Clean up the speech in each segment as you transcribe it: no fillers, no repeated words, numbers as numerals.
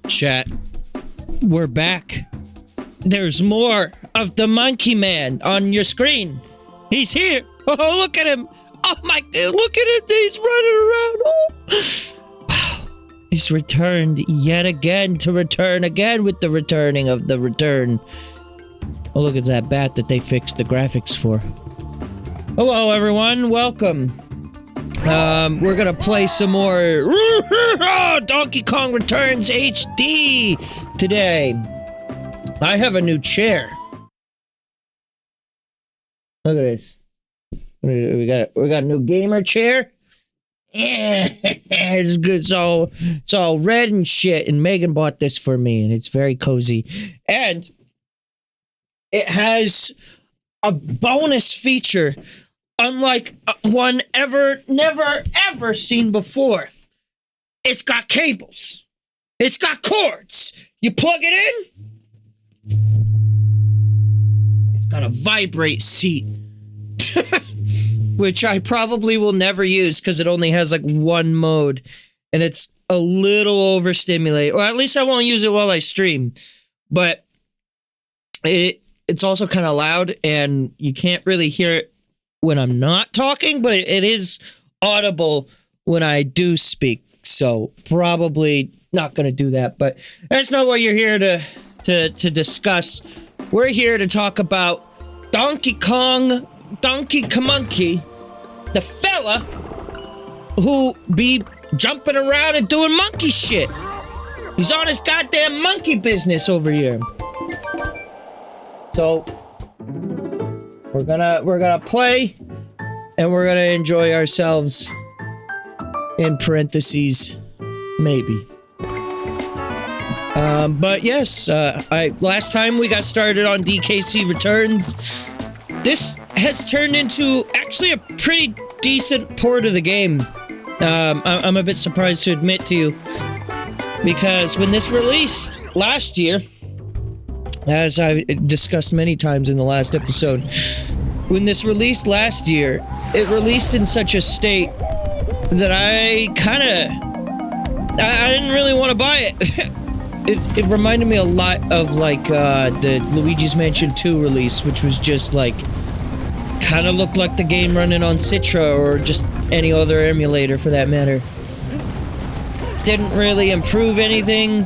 Chat, we're back. There's more of the Monkey Man on your screen. He's here. Oh, look at him. Oh my God, look at him. He's running around. Oh. He's returned yet again to return again with the returning of the return. Oh, look at that bat that they fixed the graphics for. Hello, everyone. Welcome. We're gonna play some more Donkey Kong Returns HD today. I have a new chair. Look at this. We got a new gamer chair. Yeah, it's good. It's all red and shit. And Megan bought this for me, and it's very cozy. And it has a bonus feature, unlike one never ever seen before. It's got cables. It's got cords. You plug it in. It's got a vibrate seat. Which I probably will never use because it only has like one mode. And it's a little overstimulated. Or at least I won't use it while I stream. But it's also kind of loud and you can't really hear it when I'm not talking. But it is audible when I do speak. So probably not going to do that. But that's not what you're here to discuss. We're here to talk about Donkey Kamonkey, the fella who be jumping around and doing monkey shit. He's on his goddamn monkey business over here. So we're gonna play and we're gonna enjoy ourselves. In parentheses, maybe. But yes, last time we got started on DKC Returns. This has turned into actually a pretty decent port of the game. I'm a bit surprised to admit to you, because when this released last year, as I discussed many times in the last episode, when this released last year, it released in such a state that I didn't really want to buy it. It reminded me a lot of like the Luigi's Mansion 2 release, which was just like kind of looked like the game running on Citra or just any other emulator for that matter. Didn't really improve anything.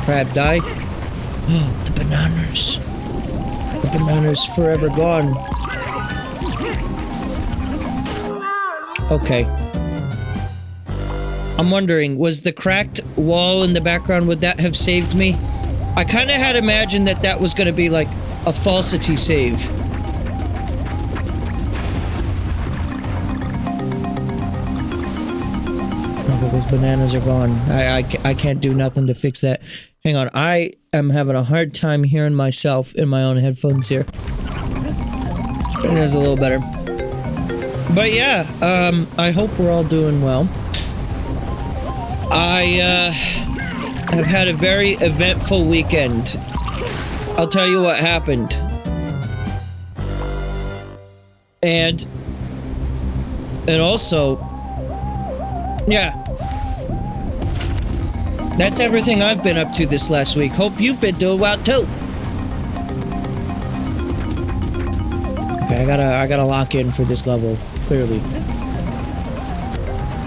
Crab die. Oh, the bananas. The bananas forever gone. Okay. I'm wondering, was the cracked wall in the background, would that have saved me? I kind of had imagined that was going to be like a falsity save. Oh, those bananas are gone. I can't do nothing to fix that. Hang on, I am having a hard time hearing myself in my own headphones here. That's a little better. But yeah, I hope we're all doing well. I have had a very eventful weekend. I'll tell you what happened. And also, yeah. That's everything I've been up to this last week. Hope you've been doing well too. Okay, I gotta lock in for this level, clearly.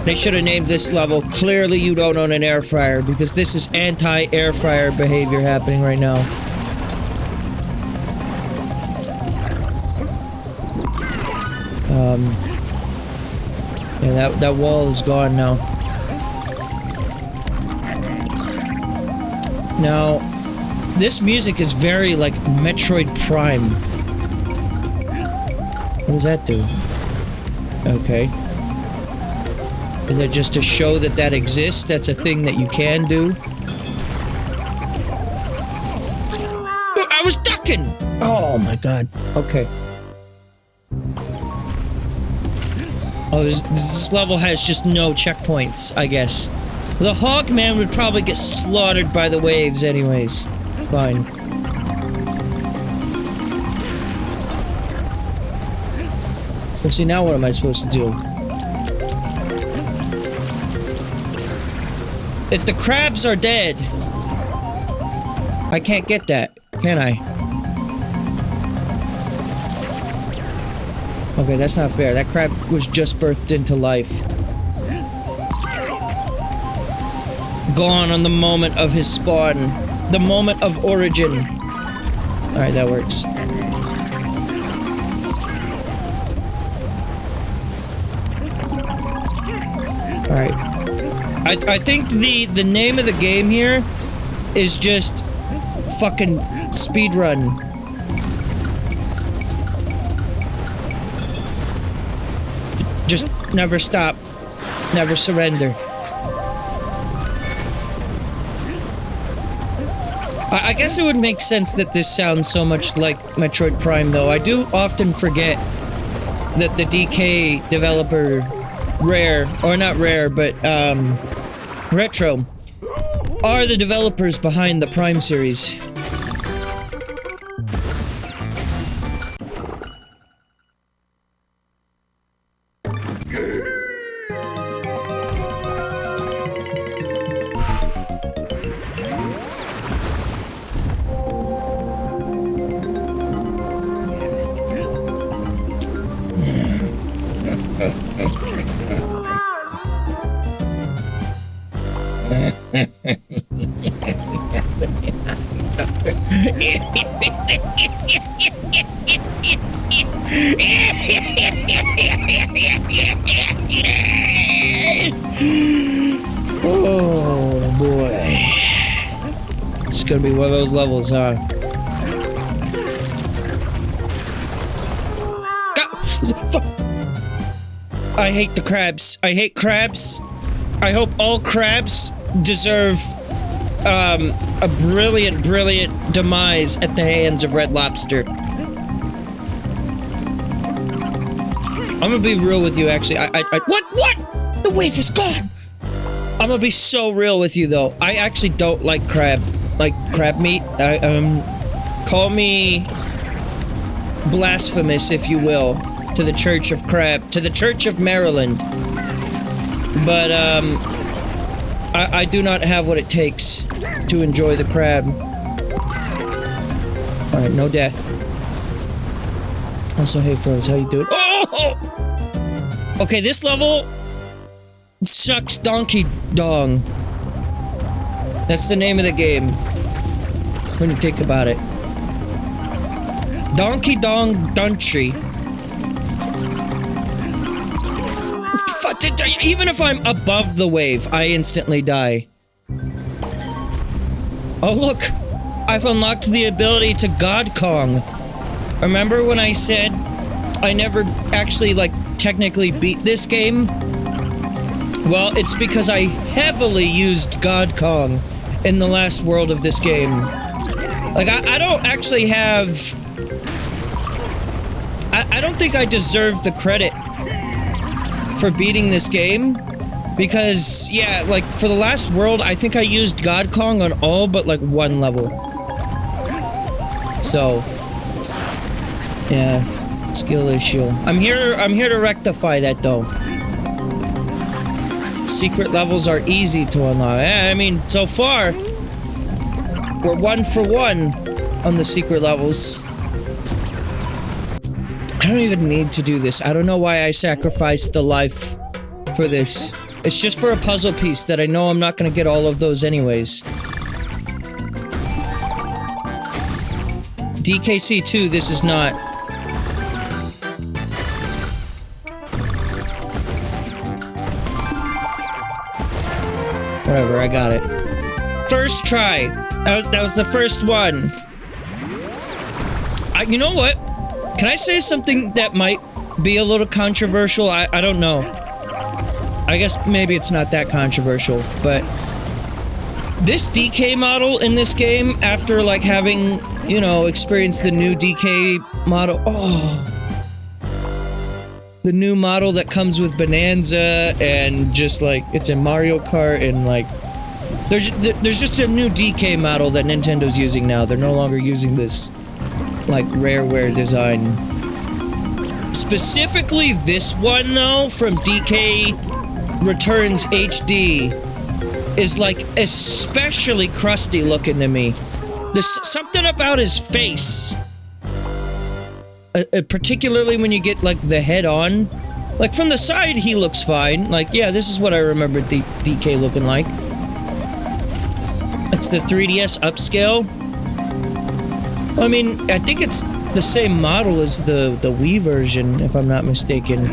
They should have named this level, Clearly You Don't Own an Air Fryer, because this is anti-air fryer behavior happening right now. Yeah, that wall is gone now. Now, this music is very, like, Metroid Prime. What does that do? Okay. Is that just to show that exists? That's a thing that you can do? I was ducking! Oh my god. Okay. Oh, this level has just no checkpoints, I guess. The Hawkman would probably get slaughtered by the waves anyways. Fine. Well, see, now what am I supposed to do? If the crabs are dead, I can't get that, can I? Okay, that's not fair. That crab was just birthed into life. Gone on the moment of his spawn. The moment of origin. Alright, that works. Alright. I think the name of the game here is just fucking speedrun. Just never stop. Never surrender. I guess it would make sense that this sounds so much like Metroid Prime, though. I do often forget that the DK developer Rare, or not Rare, but Retro, are the developers behind the Prime series. Oh boy. It's gonna be one of those levels, huh? I hate the crabs. I hate crabs. I hope all crabs deserve a brilliant, brilliant demise at the hands of Red Lobster. I'm gonna be real with you, actually. What? The wave is gone! I'm gonna be so real with you, though. I actually don't like crab meat. Call me blasphemous, if you will, to the Church of Crab, to the Church of Maryland. But, I do not have what it takes to enjoy the crab. Alright, no death. Also, hey, Froze, how you doing? Oh! Okay, this level sucks donkey dong. That's the name of the game. When you think about it. Donkey Dong Duntry. Even if I'm above the wave, I instantly die. Oh look! I've unlocked the ability to God Kong. Remember when I said I never actually, like, technically beat this game? Well, it's because I heavily used God Kong in the last world of this game. Like, I don't actually have... I don't think I deserve the credit for beating this game, because, yeah, like, for the last world, I think I used God Kong on all but, like, one level. So, yeah, skill issue. I'm here to rectify that, though. Secret levels are easy to unlock. I mean, so far, we're 1 for 1 on the secret levels. I don't even need to do this. I don't know why I sacrificed the life for this. It's just for a puzzle piece that I know I'm not gonna get all of those anyways. DKC2, this is not. Whatever, I got it. First try. That was the first one. You know what? Can I say something that might be a little controversial? I don't know. I guess maybe it's not that controversial, but this DK model in this game, after, like, having, you know, experienced the new DK model... Oh! The new model that comes with Bonanza, and just, like, it's in Mario Kart, and, like... There's just a new DK model that Nintendo's using now. They're no longer using this, like, Rareware design. Specifically this one, though, from DK Returns HD. is like especially crusty looking to me. There's something about his face, particularly when you get like the head on. Like from the side, he looks fine. Like, yeah, this is what I remember DK looking like. It's the 3DS upscale. I mean, I think it's the same model as the Wii version, if I'm not mistaken.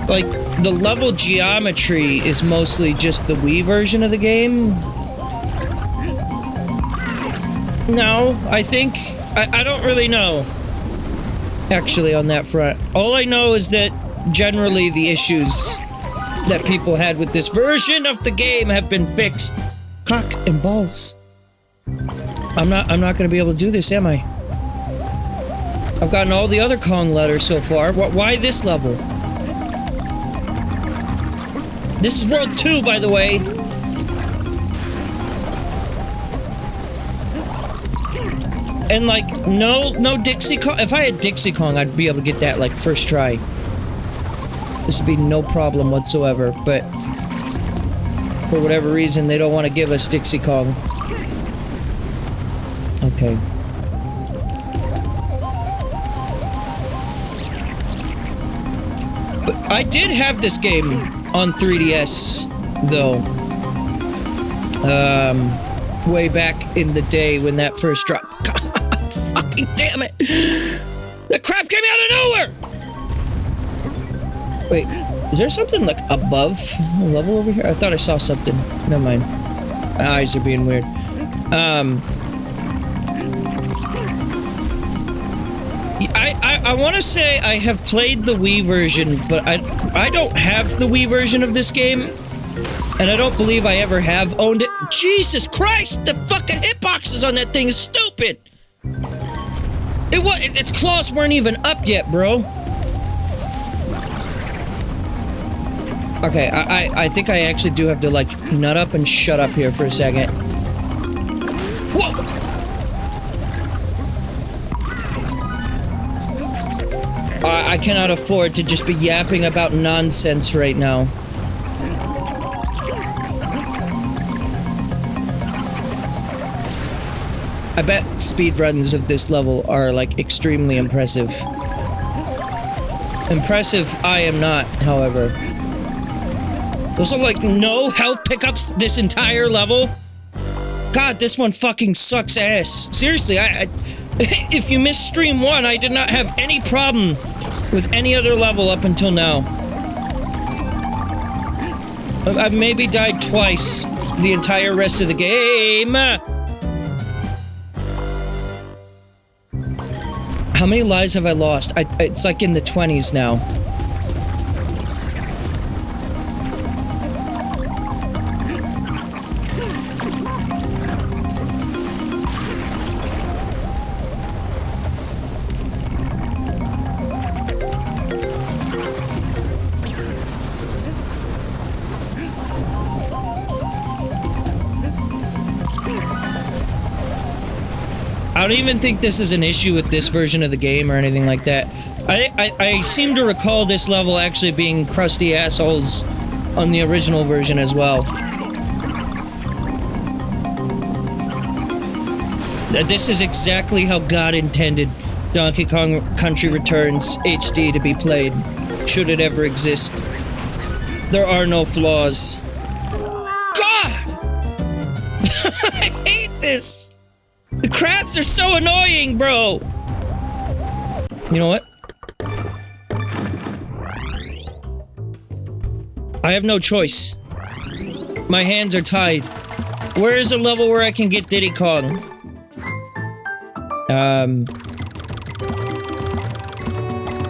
Like, the level geometry is mostly just the Wii version of the game. No, I think... I don't really know, actually, on that front. All I know is that generally the issues that people had with this version of the game have been fixed. Cock and balls. I'm not gonna be able to do this, am I? I've gotten all the other Kong letters so far. Why this level? This is World 2, by the way. And like, no Dixie Kong. If I had Dixie Kong, I'd be able to get that like first try. This would be no problem whatsoever, but for whatever reason, they don't want to give us Dixie Kong. Okay. But I did have this game on 3DS, though. Way back in the day when that first dropped. God, fucking damn it! The crap came out of nowhere! Wait, is there something like above the level over here? I thought I saw something. Never mind. My eyes are being weird. I want to say I have played the Wii version, but I don't have the Wii version of this game, and I don't believe I ever have owned it. Jesus Christ! The fucking hitboxes on that thing is stupid! Its claws weren't even up yet, bro. Okay, I think I actually do have to, like, nut up and shut up here for a second. Whoa! I cannot afford to just be yapping about nonsense right now. I bet speedruns of this level are, like, extremely impressive. Impressive, I am not, however. There's, like, no health pickups this entire level? God, this one fucking sucks ass. Seriously, if you missed Stream 1, I did not have any problem with any other level up until now. I've maybe died twice the entire rest of the game. How many lives have I lost? It's like in the 20s now. I don't even think this is an issue with this version of the game or anything like that. I seem to recall this level actually being crusty assholes on the original version as well. This is exactly how God intended Donkey Kong Country Returns HD to be played, should it ever exist. There are no flaws. God! I hate this! The crabs are so annoying, bro! You know what? I have no choice. My hands are tied. Where is a level where I can get Diddy Kong?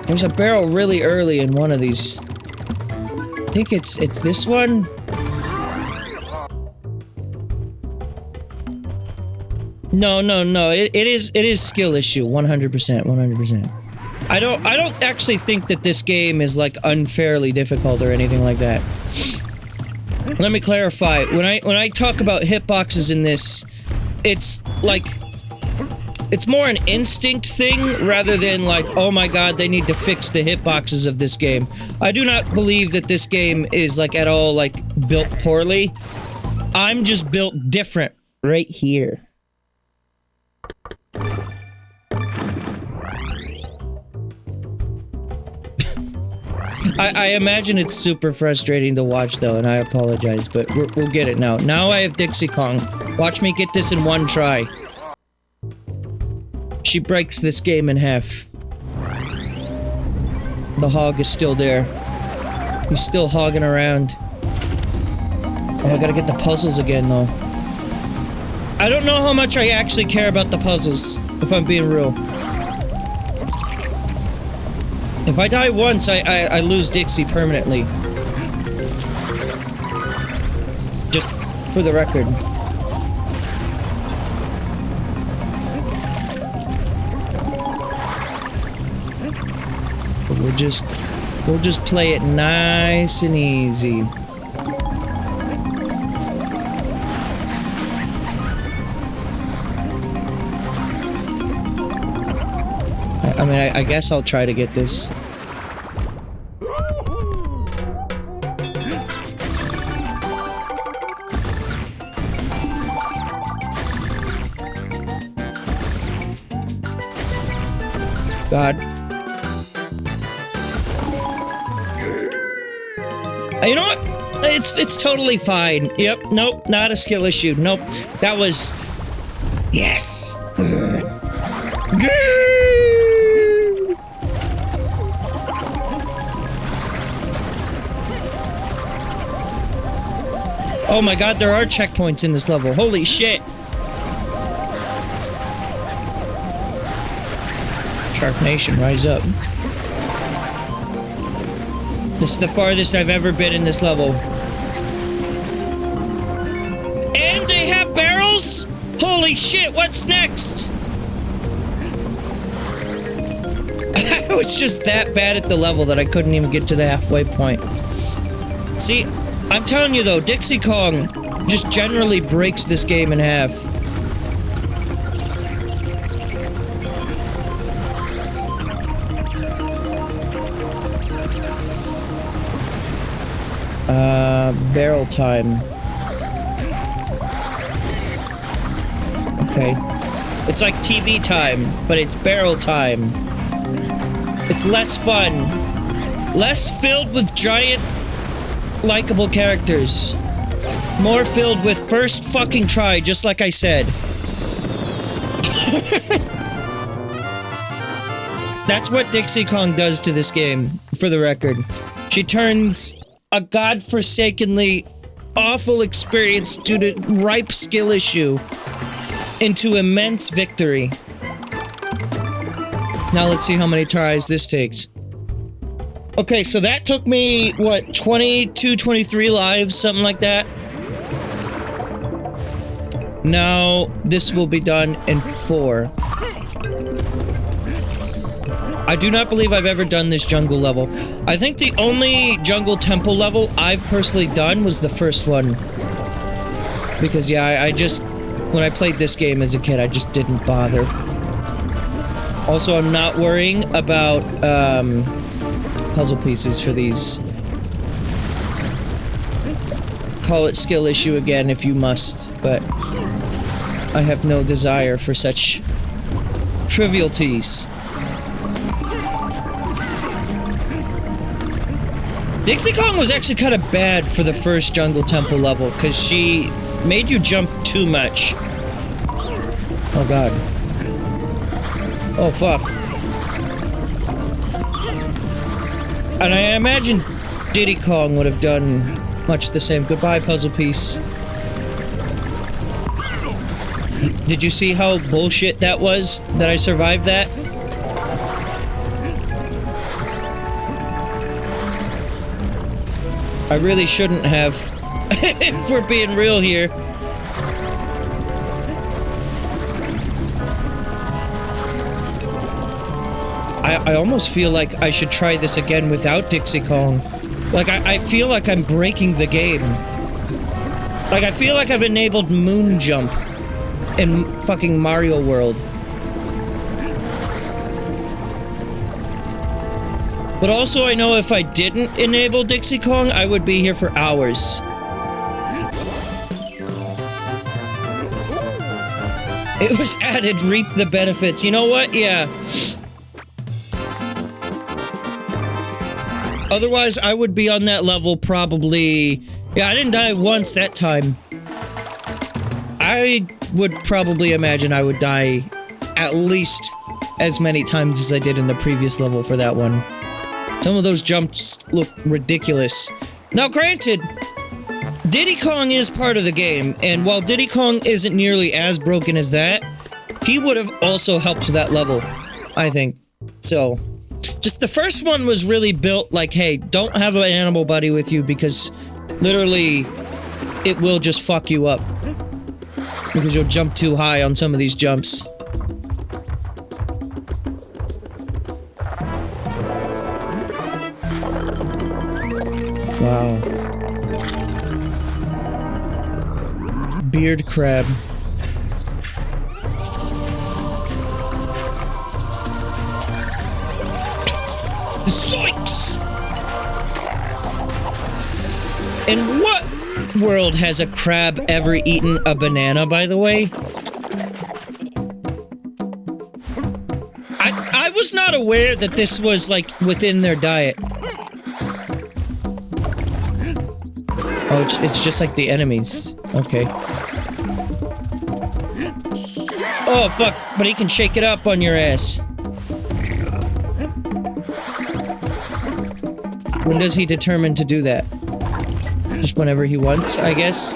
There's a barrel really early in one of these. I think it's this one? No. It is skill issue. 100%. I don't actually think that this game is like unfairly difficult or anything like that. Let me clarify. When I talk about hitboxes in this, it's like it's more an instinct thing rather than like, oh my god, they need to fix the hitboxes of this game. I do not believe that this game is like at all like built poorly. I'm just built different right here. I imagine it's super frustrating to watch though, and I apologize, but we'll get it now. Now I have Dixie Kong. Watch me get this in one try. She breaks this game in half. The hog is still there. He's still hogging around. Oh, I gotta get the puzzles again though. I don't know how much I actually care about the puzzles, if I'm being real. If I die once, I lose Dixie permanently. Just for the record. We'll just play it nice and easy. I mean, I guess I'll try to get this. God. You know what? It's totally fine. Yep, nope, not a skill issue. Nope. That was... Yes. Good. Good. Oh my god, there are checkpoints in this level. Holy shit. Shark Nation, rise up. This is the farthest I've ever been in this level. And they have barrels? Holy shit, what's next? I was just that bad at the level that I couldn't even get to the halfway point. See, I'm telling you though, Dixie Kong just generally breaks this game in half. Barrel time. Okay. It's like TV time, but it's barrel time. It's less fun. Less filled with giant, likable characters. More filled with first fucking try, just like I said. That's what Dixie Kong does to this game, for the record. She turns a godforsakenly awful experience due to ripe skill issue into immense victory. Now let's see how many tries this takes. Okay, so that took me, what, 22, 23 lives, something like that? Now, this will be done in 4. I do not believe I've ever done this jungle level. I think the only jungle temple level I've personally done was the first one. Because, yeah, I just... When I played this game as a kid, I just didn't bother. Also, I'm not worrying about, puzzle pieces for these. Call it skill issue again if you must, but... I have no desire for such... trivialities. Dixie Kong was actually kind of bad for the first Jungle Temple level, because she made you jump too much. Oh god. Oh fuck. And I imagine Diddy Kong would have done much the same. Goodbye, puzzle piece. Did you see how bullshit that was? That I survived that? I really shouldn't have, if we're being real here. I almost feel like I should try this again without Dixie Kong. Like, I feel like I'm breaking the game. Like, I feel like I've enabled Moon Jump in fucking Mario World. But also, I know if I didn't enable Dixie Kong, I would be here for hours. It was added, reap the benefits. You know what? Yeah. Otherwise, I would be on that level probably... Yeah, I didn't die once that time. I would probably imagine I would die at least as many times as I did in the previous level for that one. Some of those jumps look ridiculous. Now, granted, Diddy Kong is part of the game, and while Diddy Kong isn't nearly as broken as that, he would have also helped that level, I think. So, just the first one was really built like, hey, don't have an animal buddy with you because literally it will just fuck you up. Because you'll jump too high on some of these jumps. Wow. Beard crab. Zoinks! In what world has a crab ever eaten a banana, by the way? I was not aware that this was, like, within their diet. Oh, it's just like the enemies. Okay. Oh, fuck. But he can shake it up on your ass. When does he determine to do that? Just whenever he wants, I guess?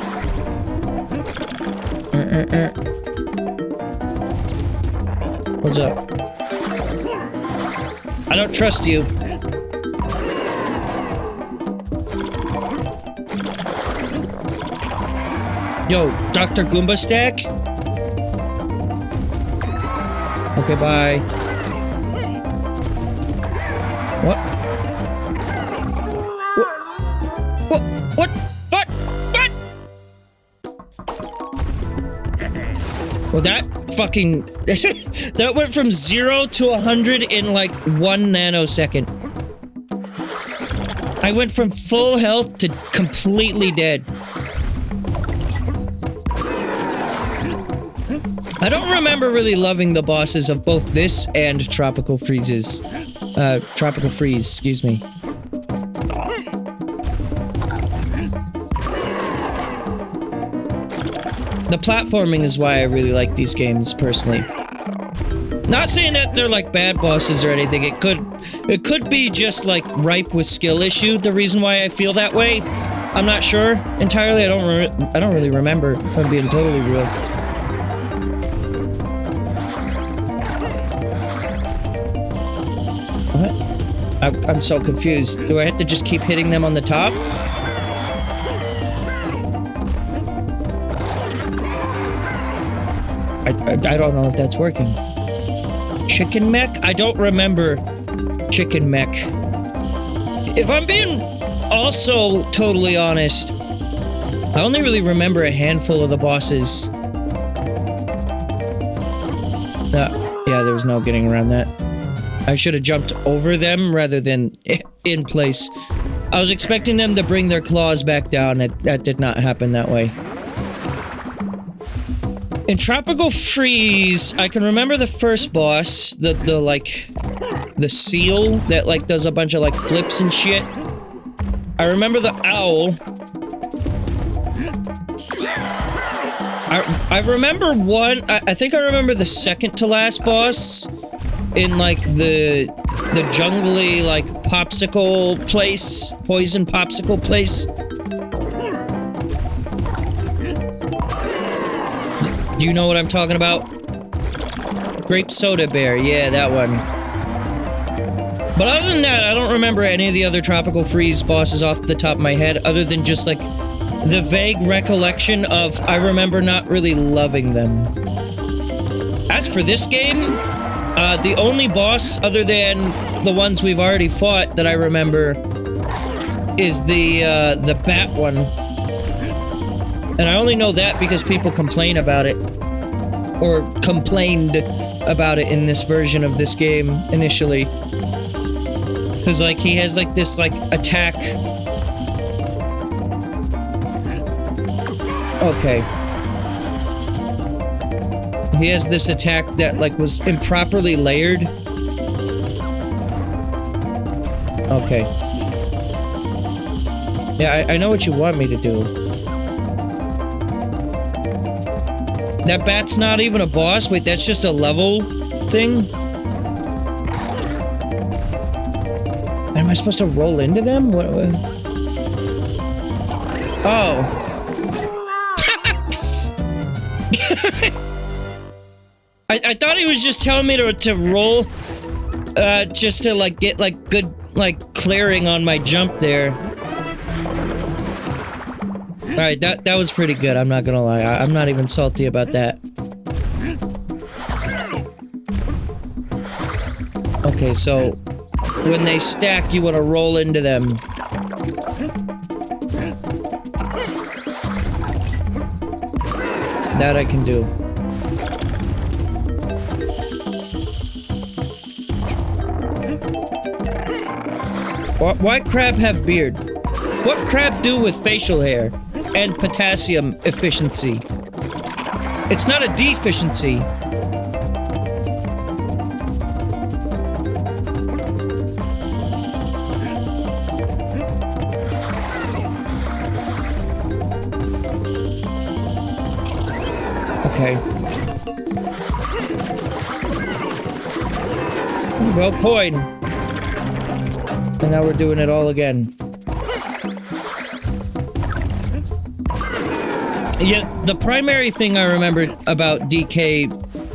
What's up? I don't trust you. Yo, Dr. Goomba Stack? Okay, bye. What? What? Well, that fucking... that went from 0 to 100 in like 1 nanosecond. I went from full health to completely dead. I don't remember really loving the bosses of both this and Tropical Freeze, excuse me. The platforming is why I really like these games, personally. Not saying that they're like bad bosses or anything. It could be just like ripe with skill issue. The reason why I feel that way, I'm not sure entirely. I don't really remember, if I'm being totally real. What? I'm so confused. Do I have to just keep hitting them on the top? I don't know if that's working. Chicken mech? I don't remember chicken mech. If I'm being also totally honest, I only really remember a handful of the bosses. Yeah, there was no getting around that. I should have jumped over them rather than in place. I was expecting them to bring their claws back down. That did not happen that way. In Tropical Freeze, I can remember the first boss, the seal that, like, does a bunch of, like, flips and shit. I remember the owl. I remember one, I think I remember the second to last boss in, like, the jungly, like, popsicle place, poison popsicle place. Do you know what I'm talking about? Grape Soda Bear, yeah, that one. But other than that, I don't remember any of the other Tropical Freeze bosses off the top of my head, other than just, like, the vague recollection of I remember not really loving them. As for this game, the only boss, other than the ones we've already fought that I remember, is the bat one. And I only know that because people complain about it. Or complained about it in this version of this game, initially. Because, like, he has, like, this, like, attack. Okay. He has this attack that, like, was improperly layered. Okay. Yeah, I know what you want me to do. That bat's not even a boss? Wait, that's just a level thing? Am I supposed to roll into them? What? Oh. I thought he was just telling me to roll, just to, like, get, like, good, like, clearing on my jump there. Alright, that was pretty good, I'm not gonna lie. I'm not even salty about that. Okay, so when they stack, you want to roll into them. That I can do. Why crab have beard? What crab do with facial hair and potassium efficiency? It's not a deficiency. Okay. Well, coin. And now we're doing it all again. Yeah, the primary thing I remembered about DK,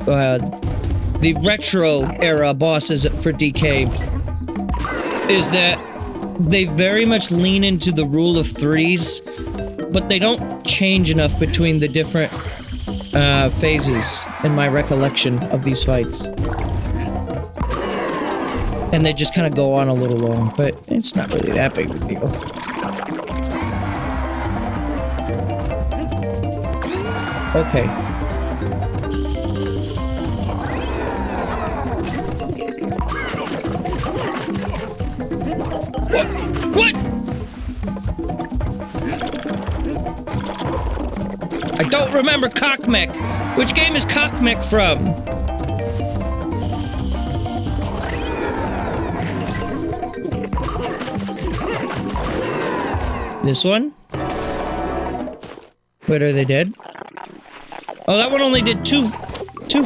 the retro era bosses for DK, is that they very much lean into the rule of threes, but they don't change enough between the different phases in my recollection of these fights. And they just kind of go on a little long, but it's not really that big of a deal. Okay. What? I don't remember Cockmech. Which game is Cockmech from? This one? Wait, are they dead? Oh, that one only did two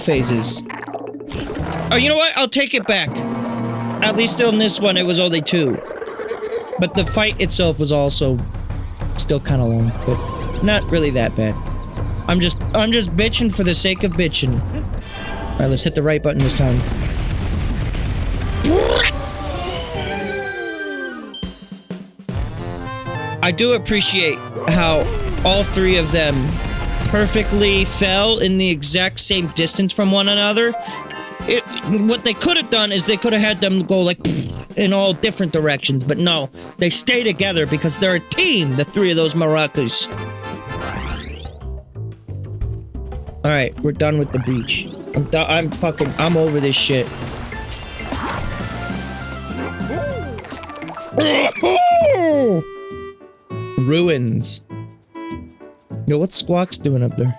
phases. Oh, you know what? I'll take it back. At least on this one, it was only 2. But the fight itself was also still kind of long, but not really that bad. I'm just bitching for the sake of bitching. All right, let's hit the right button this time. I do appreciate how all 3 of them perfectly fell in the exact same distance from one another. What they could have done is they could have had them go like in all different directions, but no, they stay together because they're a team, the 3 of those maracas. Alright, we're done with the beach. I'm over this shit. Ruins. Yo, what's Squawk's doing up there?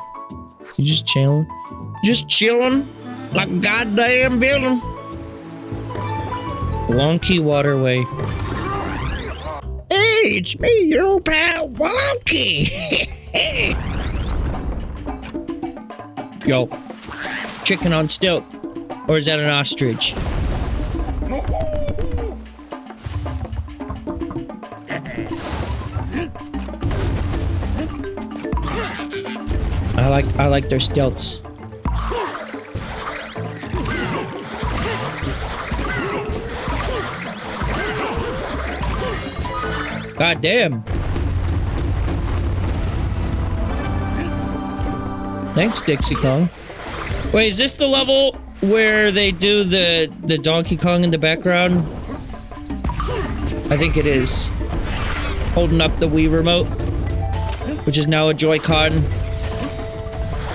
You just chilling? Just chilling? Like a goddamn villain. Wonky Waterway. Hey, it's me, your pal Wonky. Yo, chicken on stilts. Or is that an ostrich? I like their stilts. God damn. Thanks, Dixie Kong. Wait, is this the level where they do the Donkey Kong in the background? I think it is. Holding up the Wii remote, which is now a Joy-Con.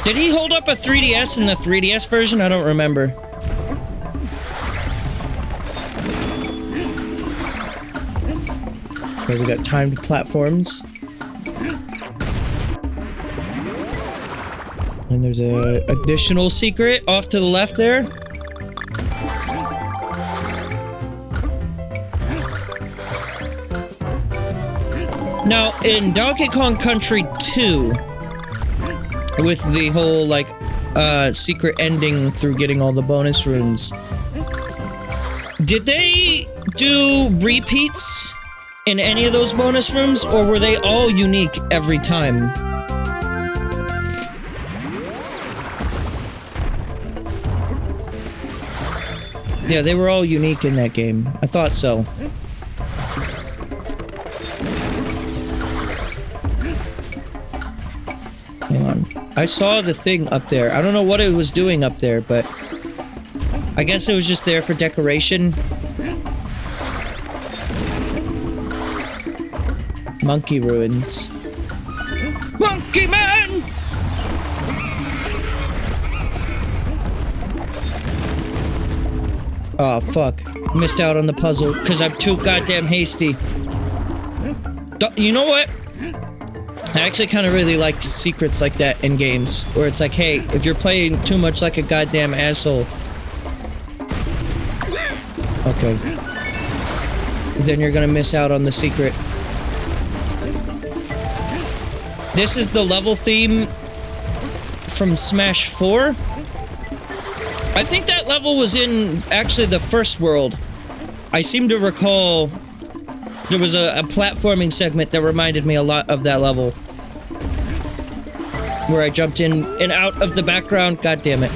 Did he hold up a 3DS in the 3DS version? I don't remember. Okay, we got timed platforms. And there's a additional secret off to the left there. Now, in Donkey Kong Country 2, with the whole, like, secret ending through getting all the bonus runes, did they do repeats in any of those bonus rooms, or were they all unique every time? Yeah, they were all unique in that game. I thought so. Hang on. I saw the thing up there. I don't know what it was doing up there, but I guess it was just there for decoration. Monkey ruins. Monkey Man! Oh, fuck. Missed out on the puzzle because I'm too goddamn hasty. You know what? I actually kind of really like secrets like that in games, where it's like, hey, if you're playing too much like a goddamn asshole... Okay. Then you're gonna miss out on the secret. This is the level theme from Smash 4. I think that level was in, actually, the first world. I seem to recall there was a platforming segment that reminded me a lot of that level. Where I jumped in and out of the background. God damn it.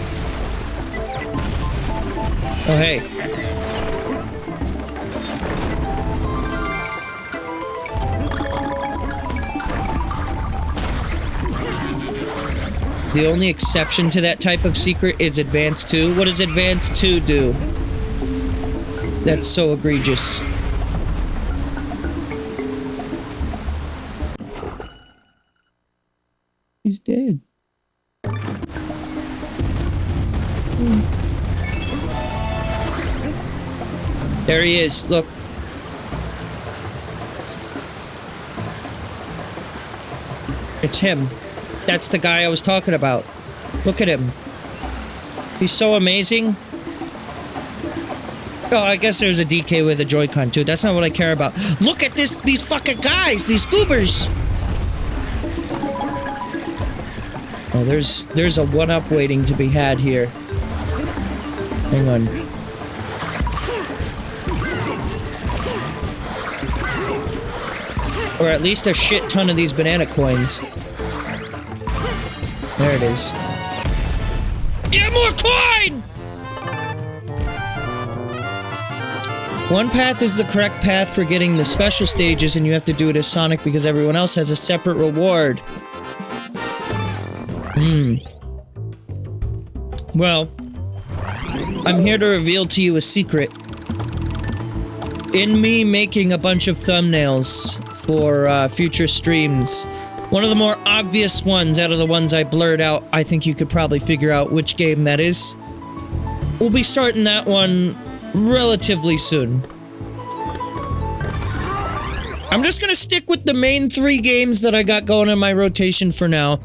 Oh, hey. The only exception to that type of secret is Advance 2. What does Advance 2 do? That's so egregious. He's dead. There he is, look. It's him. That's the guy I was talking about. Look at him. He's so amazing. Oh, I guess there's a DK with a Joy-Con too. That's not what I care about. Look at these fucking guys! These goobers! Oh, there's a one-up waiting to be had here. Hang on. Or at least a shit ton of these banana coins. There it is. Yeah, more coin! One path is the correct path for getting the special stages, and you have to do it as Sonic because everyone else has a separate reward. Well, I'm here to reveal to you a secret. In me making a bunch of thumbnails for future streams, one of the more obvious ones out of the ones I blurred out, I think you could probably figure out which game that is. We'll be starting that one relatively soon. I'm just gonna stick with the main 3 games that I got going in my rotation for now.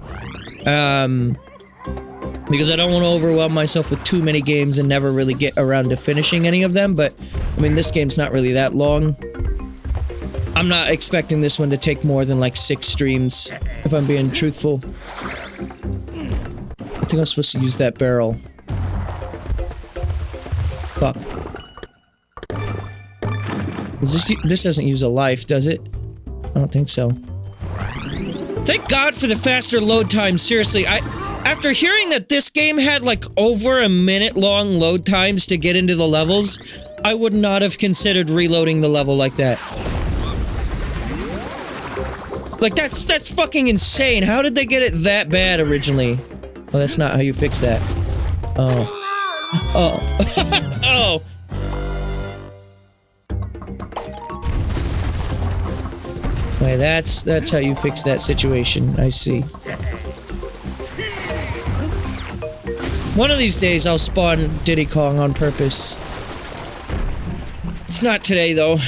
Because I don't want to overwhelm myself with too many games and never really get around to finishing any of them, but, I mean, this game's not really that long. I'm not expecting this one to take more than, like, 6 streams, if I'm being truthful. I think I'm supposed to use that barrel. Fuck. This doesn't use a life, does it? I don't think so. Thank God for the faster load time, seriously, after hearing that this game had, like, over a minute-long load times to get into the levels, I would not have considered reloading the level like that. Like, that's fucking insane. How did they get it that bad originally? Oh, that's not how you fix that. Oh. Oh. Oh. Wait, that's how you fix that situation. I see. One of these days, I'll spawn Diddy Kong on purpose. It's not today, though.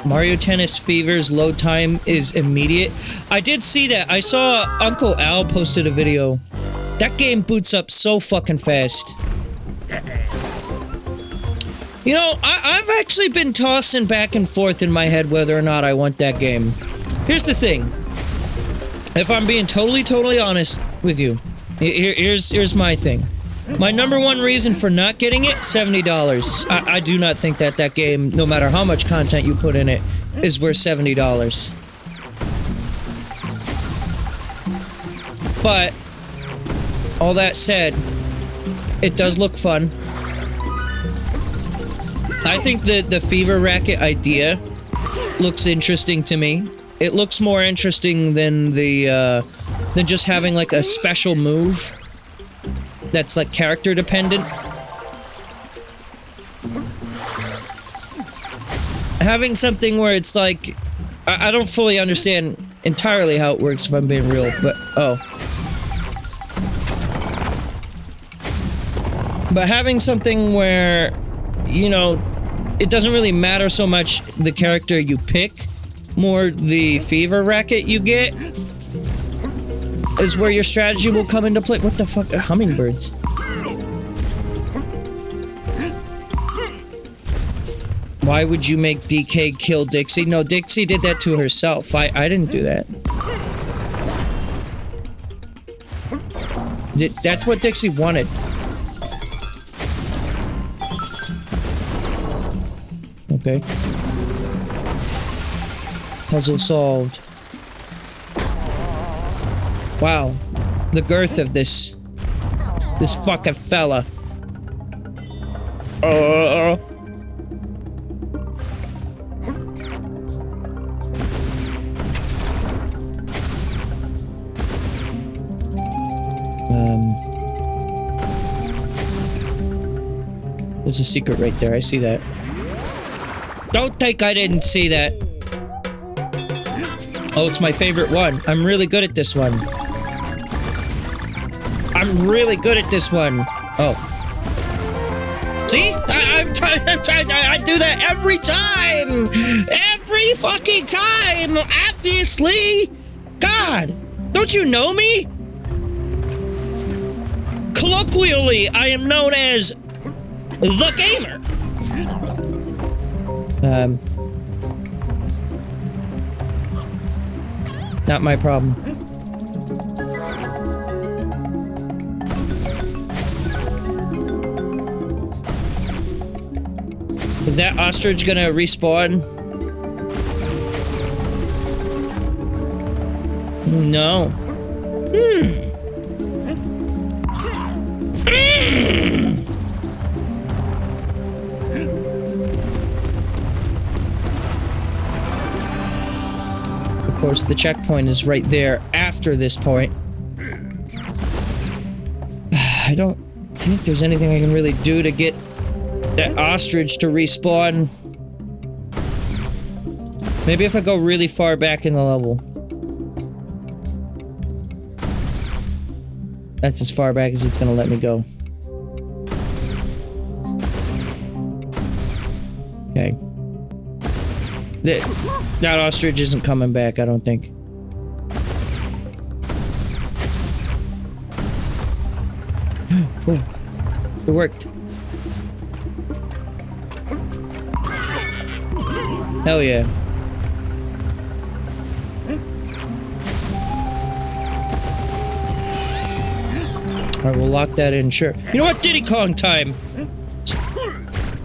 Mario Tennis Fever's load time is immediate. I did see that. I saw Uncle Al posted a video. That game boots up so fucking fast. You know, I've actually been tossing back and forth in my head whether or not I want that game. Here's the thing. If I'm being totally honest with you, here's my thing. My number one reason for not getting it, $70. I do not think that that game, no matter how much content you put in it, is worth $70. But, all that said, it does look fun. I think the Fever Racket idea looks interesting to me. It looks more interesting than the, than just having like a special move that's like character dependent. Having something where it's like, I don't fully understand entirely how it works if I'm being real, but, But having something where, you know, it doesn't really matter so much the character you pick, more the Fever Racket you get, is where your strategy will come into play. What the fuck? Hummingbirds. Why would you make DK kill Dixie? No, Dixie did that to herself. I didn't do that. That's what Dixie wanted. Okay. Puzzle solved. Wow. The girth of this fucking fella. There's a secret right there. I see that. Don't think I didn't see that. Oh, it's my favorite one. I'm really good at this one. I'm really good at this one. Oh. See? I do that every time! Every fucking time! Obviously! God! Don't you know me? Colloquially, I am known as the gamer. Not my problem. Is that ostrich gonna respawn? No. Of course, the checkpoint is right there after this point. I don't think there's anything I can really do to get that ostrich to respawn. Maybe if I go really far back in the level. That's as far back as it's gonna let me go. Okay. That ostrich isn't coming back, I don't think. Oh, it worked. Hell yeah. Alright, we'll lock that in, sure. You know what? Diddy Kong time!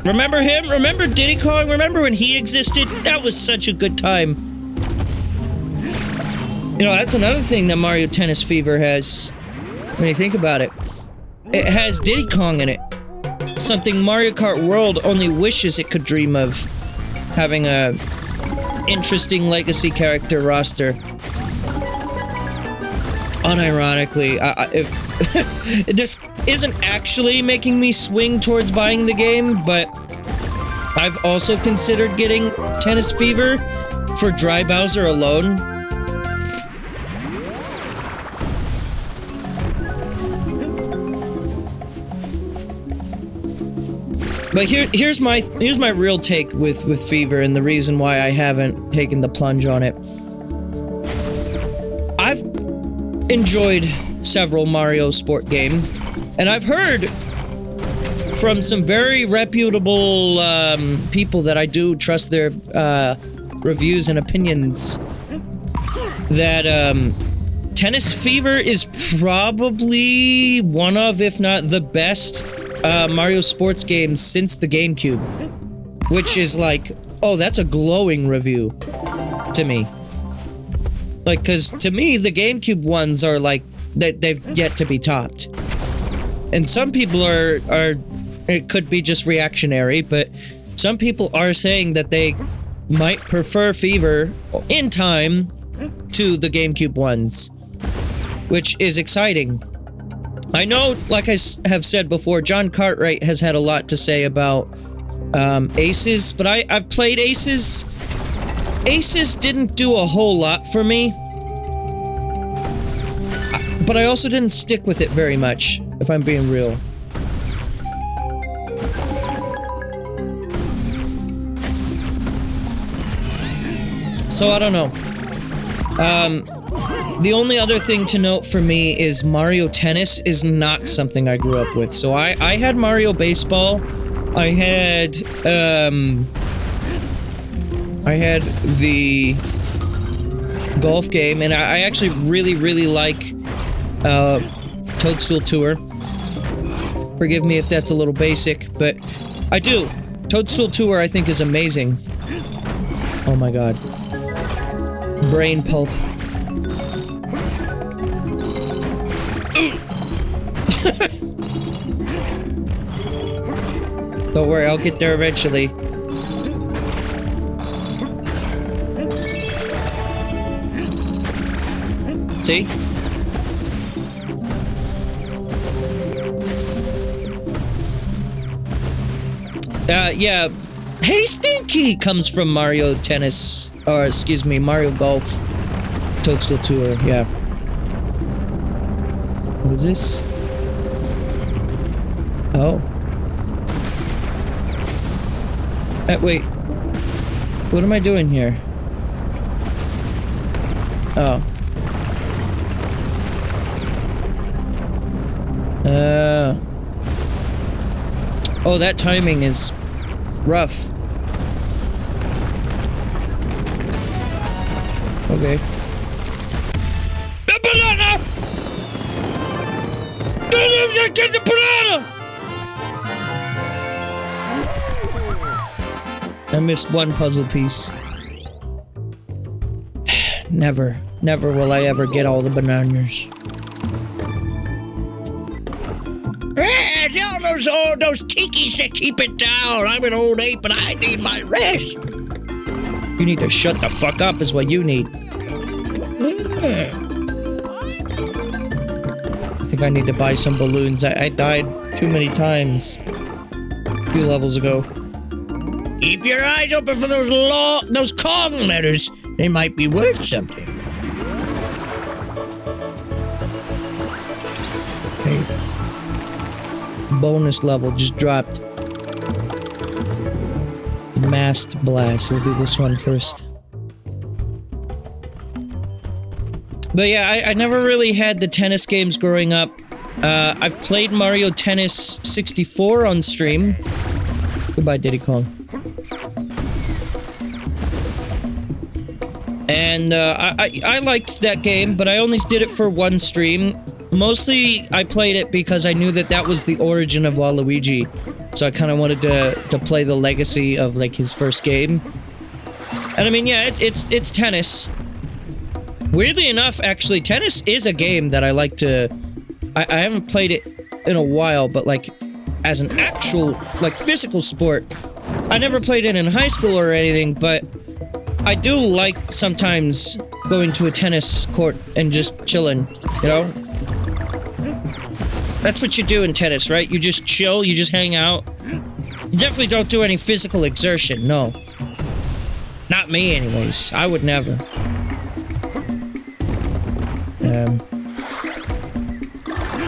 Remember him? Remember Diddy Kong? Remember when he existed? That was such a good time. You know, that's another thing that Mario Tennis Fever has. When you think about it. It has Diddy Kong in it. Something Mario Kart World only wishes it could dream of. Having a interesting legacy character roster. Unironically, this isn't actually making me swing towards buying the game, but I've also considered getting Tennis Fever for Dry Bowser alone. But here's my real take with Fever, and the reason why I haven't taken the plunge on it. I've enjoyed several Mario sport games, and I've heard from some very reputable people that I do trust their reviews and opinions that Tennis Fever is probably one of, if not the best, Mario sports games since the GameCube. Which is like, oh, that's a glowing review to me. Like, cause to me, the GameCube ones are like, they've yet to be topped. And some people are, it could be just reactionary, but some people are saying that they might prefer Fever in time to the GameCube ones, which is exciting. I know, like I have said before, John Cartwright has had a lot to say about Aces, but I've played Aces. Aces didn't do a whole lot for me, but I also didn't stick with it very much, if I'm being real. So I don't know. The only other thing to note for me is Mario Tennis is not something I grew up with. So I had Mario Baseball. I had the golf game, and I actually really like Toadstool Tour. Forgive me if that's a little basic, but I do. Toadstool Tour I think is amazing. Oh my god. Brain pulp. Don't worry, I'll get there eventually. See? Yeah. Hey, Stinky comes from Mario Tennis, or excuse me, Mario Golf. Toadstool Tour, yeah. What is this? Oh. Wait. What am I doing here? Oh. Oh, that timing is rough. Okay. The banana! Get the banana! I missed one puzzle piece. Never will I ever get all the bananas. Tell those tikis to keep it down. I'm an old ape and I need my rest. You need to shut the fuck up is what you need. I think I need to buy some balloons. I died too many times a few levels ago. Keep your eyes open for those Kong letters. They might be worth something. Okay. Bonus level just dropped. Masked Blast. We'll do this one first. But yeah, I never really had the tennis games growing up. I've played Mario Tennis 64 on stream. Goodbye, Diddy Kong. And I liked that game, but I only did it for one stream. Mostly, I played it because I knew that was the origin of Waluigi. So I kind of wanted to play the legacy of, like, his first game. And I mean, yeah, it's tennis. Weirdly enough, actually, tennis is a game that I like to... I haven't played it in a while, but, like, as an actual, like, physical sport. I never played it in high school or anything, but I do like sometimes going to a tennis court and just chilling, you know? That's what you do in tennis, right? You just chill, you just hang out. You definitely don't do any physical exertion, no. Not me, anyways. I would never.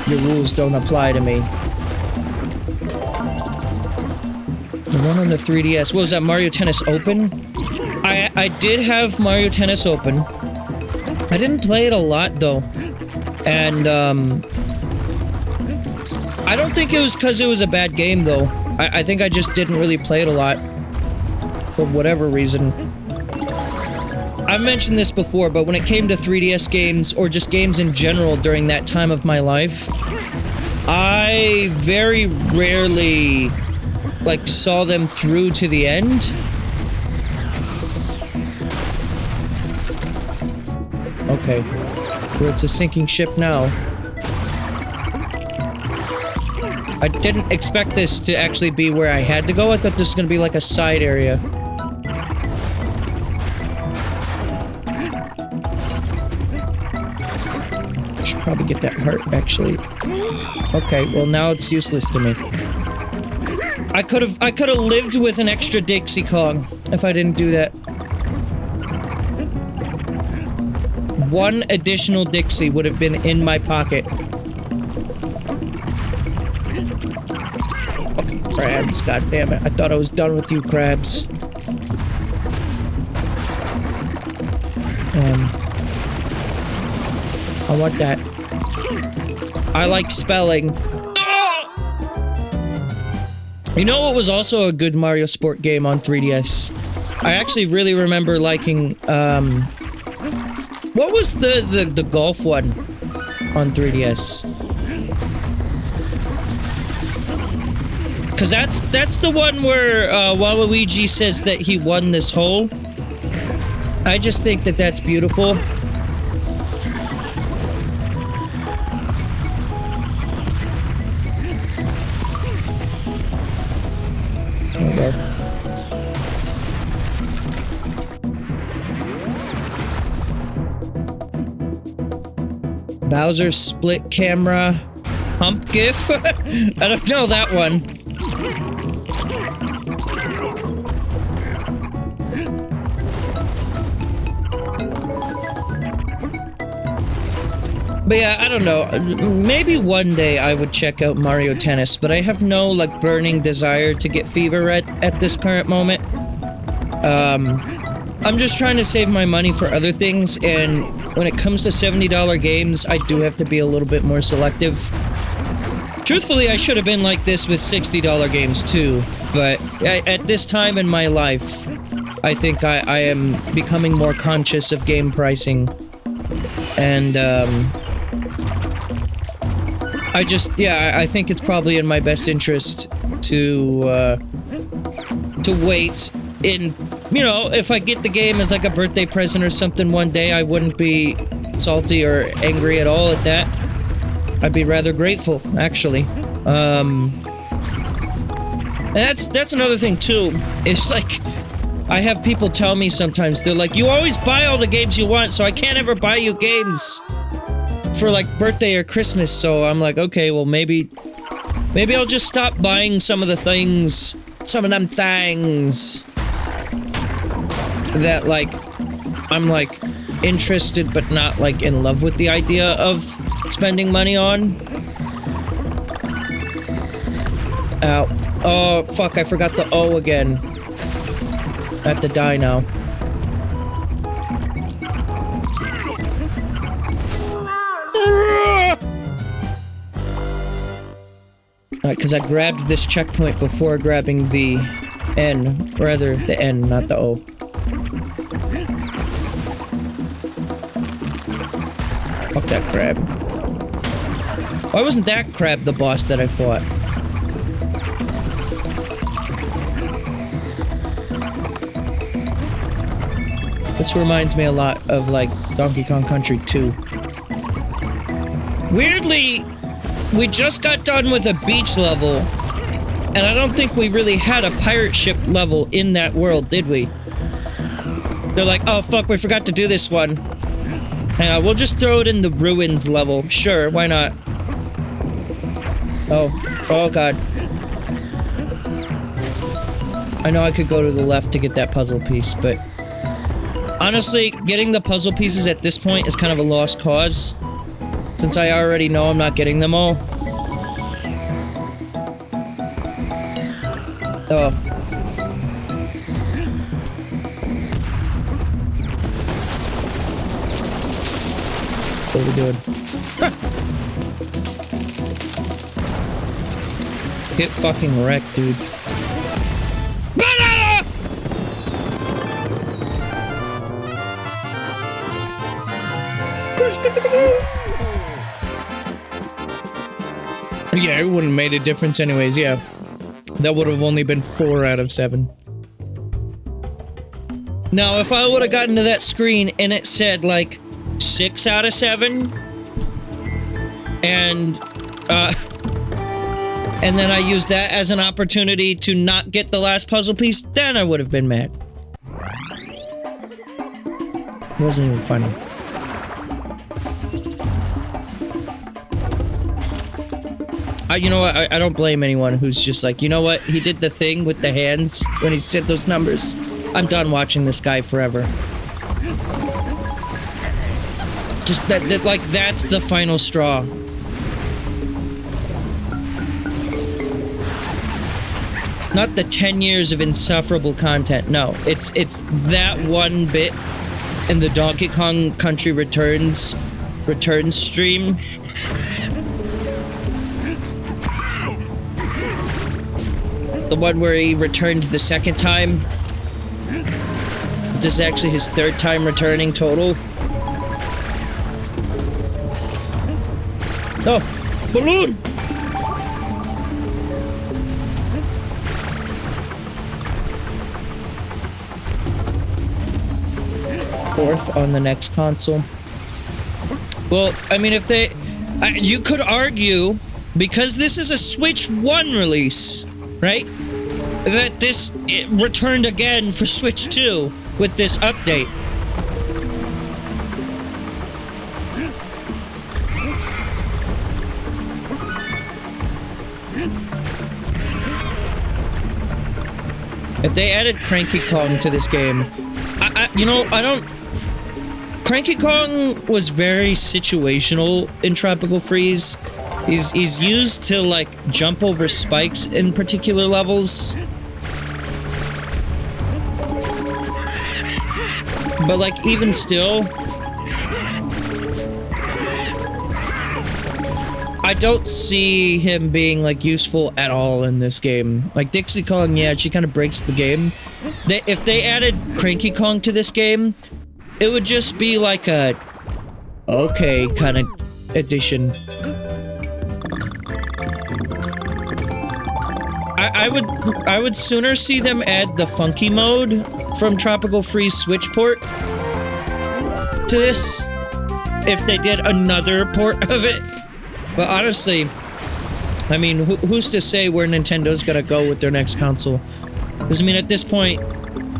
Your rules don't apply to me. The one on the 3DS. What was that, Mario Tennis Open? I did have Mario Tennis Open. I didn't play it a lot, though. And, I don't think it was because it was a bad game, though. I think I just didn't really play it a lot. For whatever reason. I've mentioned this before, but when it came to 3DS games, or just games in general during that time of my life, I very rarely, like, saw them through to the end. Okay. Well, it's a sinking ship now. I didn't expect this to actually be where I had to go. I thought this was gonna be like a side area. I should probably get that heart, actually. Okay, well now it's useless to me. I could have lived with an extra Dixie Kong if I didn't do that. One additional Dixie would have been in my pocket. Fucking crabs, goddammit. I thought I was done with you, crabs. I want that. I like spelling. You know what was also a good Mario Sport game on 3DS? I actually really remember liking, what was the golf one on 3DS? Cause that's the one where, Waluigi says that he won this hole. I just think that that's beautiful. Okay. Bowser's split camera hump gif? I don't know that one. But yeah, I don't know. Maybe one day I would check out Mario Tennis, but I have no, like, burning desire to get fever at this current moment. I'm just trying to save my money for other things, and when it comes to $70 games, I do have to be a little bit more selective. Truthfully, I should have been like this with $60 games too, but at this time in my life, I think I am becoming more conscious of game pricing. And, I think it's probably in my best interest to wait. In, you know, if I get the game as like a birthday present or something one day, I wouldn't be salty or angry at all at that. I'd be rather grateful, actually. And that's another thing too. It's like, I have people tell me sometimes, they're like, you always buy all the games you want, so I can't ever buy you games for like birthday or Christmas. So I'm like, okay, well maybe I'll just stop buying some of the things, some of them things that like, I'm like interested but not like in love with the idea of spending money on. Ow. Oh, fuck, I forgot the O again. I have to die now. Alright, because I grabbed this checkpoint before grabbing the N. Rather, the N, not the O. Fuck that crab. Why wasn't that crab the boss that I fought? This reminds me a lot of, like, Donkey Kong Country 2. Weirdly, we just got done with a beach level, and I don't think we really had a pirate ship level in that world, did we? They're like, oh fuck, we forgot to do this one. Hang on, we'll just throw it in the ruins level. Sure, why not? Oh god. I know I could go to the left to get that puzzle piece, but honestly, getting the puzzle pieces at this point is kind of a lost cause, since I already know I'm not getting them all. Oh, What are we doing? Huh. Get fucking wrecked, dude. Banana! Yeah, it wouldn't have made a difference anyways, yeah. That would have only been 4 out of 7. Now, if I would have gotten to that screen and it said, like, 6 out of 7, and then I used that as an opportunity to not get the last puzzle piece, then I would have been mad. It wasn't even funny. You know what? I don't blame anyone who's just like, you know what? He did the thing with the hands when he said those numbers. I'm done watching this guy forever. Just that like, that's the final straw. Not the 10 years of insufferable content. No, it's that one bit in the Donkey Kong Country Returns stream. The one where he returned the second time. This is actually his 3rd time returning total. Oh, balloon! Fourth on the next console. Well, I mean, if they... you could argue, because this is a Switch 1 release, right? That this returned again for Switch 2 with this update. If they added Cranky Kong to this game, you know, I don't... Cranky Kong was very situational in Tropical Freeze. He's used to, like, jump over spikes in particular levels. But, like, even still... I don't see him being, like, useful at all in this game. Like, Dixie Kong, yeah, she kind of breaks the game. If they added Cranky Kong to this game, it would just be like a... okay kind of addition. I would sooner see them add the funky mode from Tropical Freeze Switch port to this if they did another port of it. But honestly, I mean, who's to say where Nintendo's gonna go with their next console? Because I mean, at this point,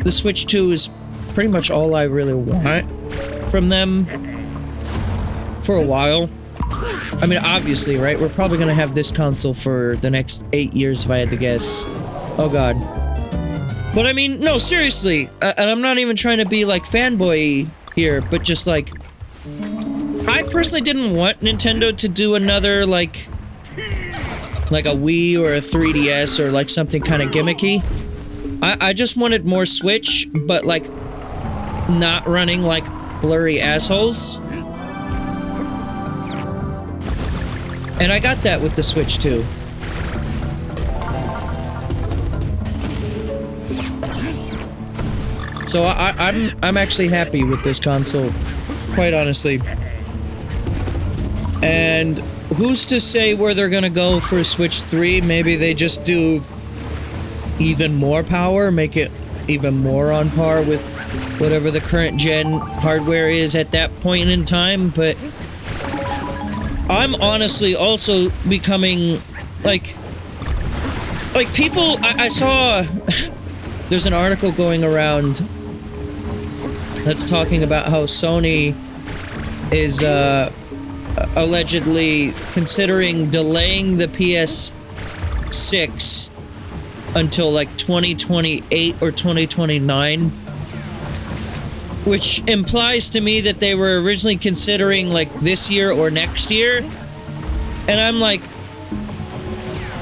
the Switch 2 is pretty much all I really want from them for a while. I mean, obviously, right? We're probably gonna have this console for the next 8 years if I had to guess. Oh god. But I mean, no, seriously, and I'm not even trying to be like fanboy here, but just like, I personally didn't want Nintendo to do another like a Wii or a 3DS or like something kind of gimmicky. I just wanted more Switch, but like not running like blurry assholes. And I got that with the Switch too. So I'm actually happy with this console, quite honestly. And who's to say where they're gonna go for Switch 3? Maybe they just do even more power, make it even more on par with whatever the current gen hardware is at that point in time, but I'm honestly also becoming like people, I saw there's an article going around that's talking about how Sony is allegedly considering delaying the PS6 until like 2028 or 2029, which implies to me that they were originally considering like this year or next year. And I'm like,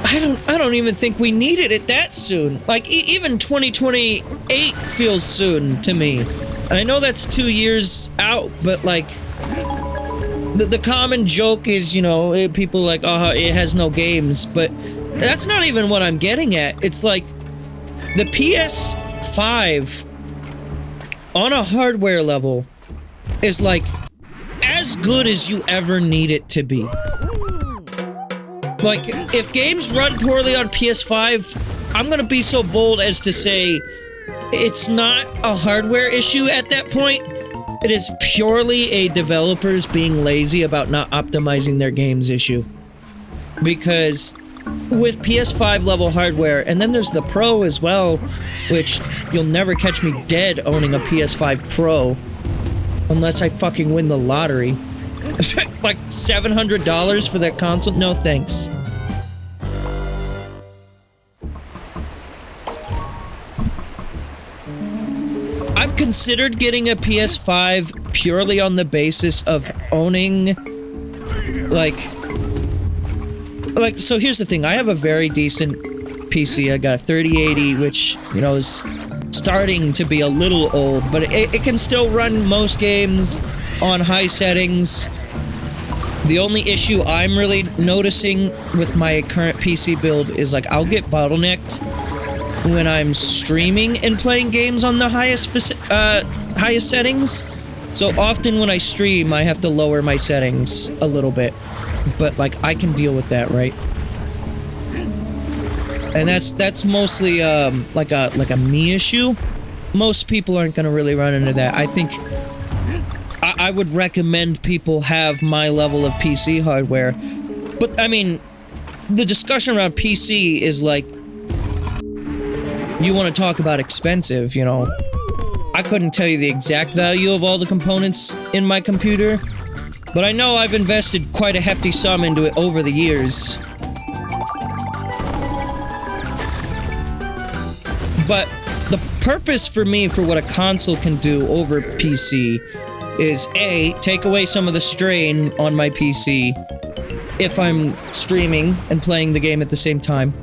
I don't even think we needed it that soon. Like even 2028 feels soon to me. And I know that's 2 years out, but like the common joke is, you know, people like, oh, it has no games, but that's not even what I'm getting at. It's like, the PS5 on a hardware level is like as good as you ever need it to be. Like, if games run poorly on PS5, I'm gonna be so bold as to say it's not a hardware issue at that point. It is purely a developers being lazy about not optimizing their games issue. Because with PS5 level hardware, and then there's the Pro as well, which you'll never catch me dead owning a PS5 Pro unless I fucking win the lottery. Like $700 for that console? No thanks. I've considered getting a PS5 purely on the basis of owning, so here's the thing, I have a very decent PC. I got a 3080, which, you know, is starting to be a little old, but it can still run most games on high settings. The only issue I'm really noticing with my current PC build is, like, I'll get bottlenecked when I'm streaming and playing games on the highest settings. So often when I stream, I have to lower my settings a little bit. But, like, I can deal with that, right? And that's mostly, like a me issue. Most people aren't gonna really run into that. I think I would recommend people have my level of PC hardware. But, I mean, the discussion around PC is like, you want to talk about expensive, you know. I couldn't tell you the exact value of all the components in my computer, but I know I've invested quite a hefty sum into it over the years. But the purpose for me for what a console can do over PC is A, take away some of the strain on my PC if I'm streaming and playing the game at the same time.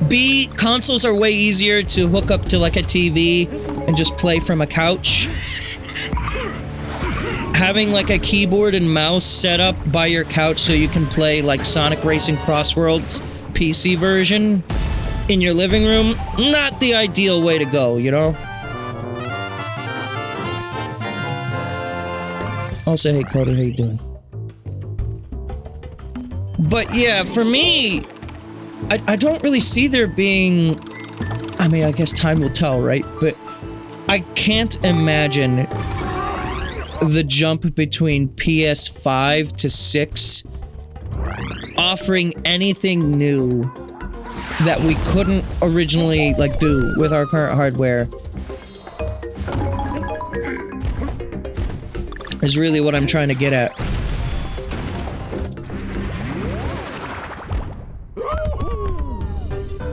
B, consoles are way easier to hook up to, like, a TV and just play from a couch. Having, like, a keyboard and mouse set up by your couch so you can play, like, Sonic Racing Crossworlds PC version in your living room, not the ideal way to go, you know? I'll say, hey, Cody, how you doing? But, yeah, for me, I don't really see there being... I mean, I guess time will tell, right? But I can't imagine the jump between PS5 to 6 offering anything new that we couldn't originally, like, do with our current hardware. Is really what I'm trying to get at.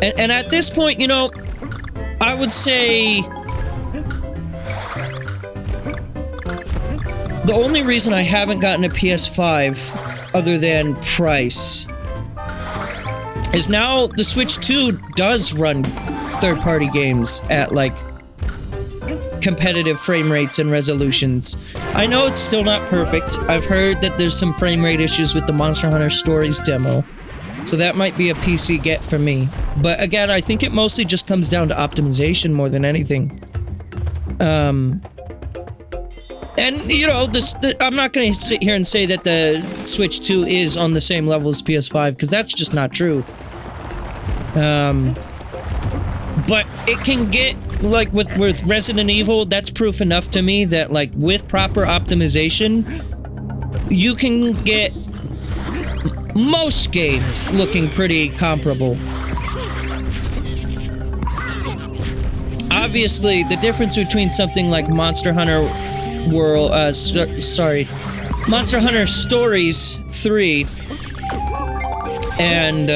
And at this point, you know, I would say the only reason I haven't gotten a PS5 other than price is now the Switch 2 does run third-party games at, like, competitive frame rates and resolutions. I know it's still not perfect. I've heard that there's some frame rate issues with the Monster Hunter Stories demo. So that might be a PC get for me. But again, I think it mostly just comes down to optimization more than anything. And, you know, I'm not going to sit here and say that the Switch 2 is on the same level as PS5, because that's just not true. But it can get, like, with Resident Evil, that's proof enough to me that, like, with proper optimization, you can get most games looking pretty comparable. Obviously, the difference between something like Monster Hunter Monster Hunter Stories 3 and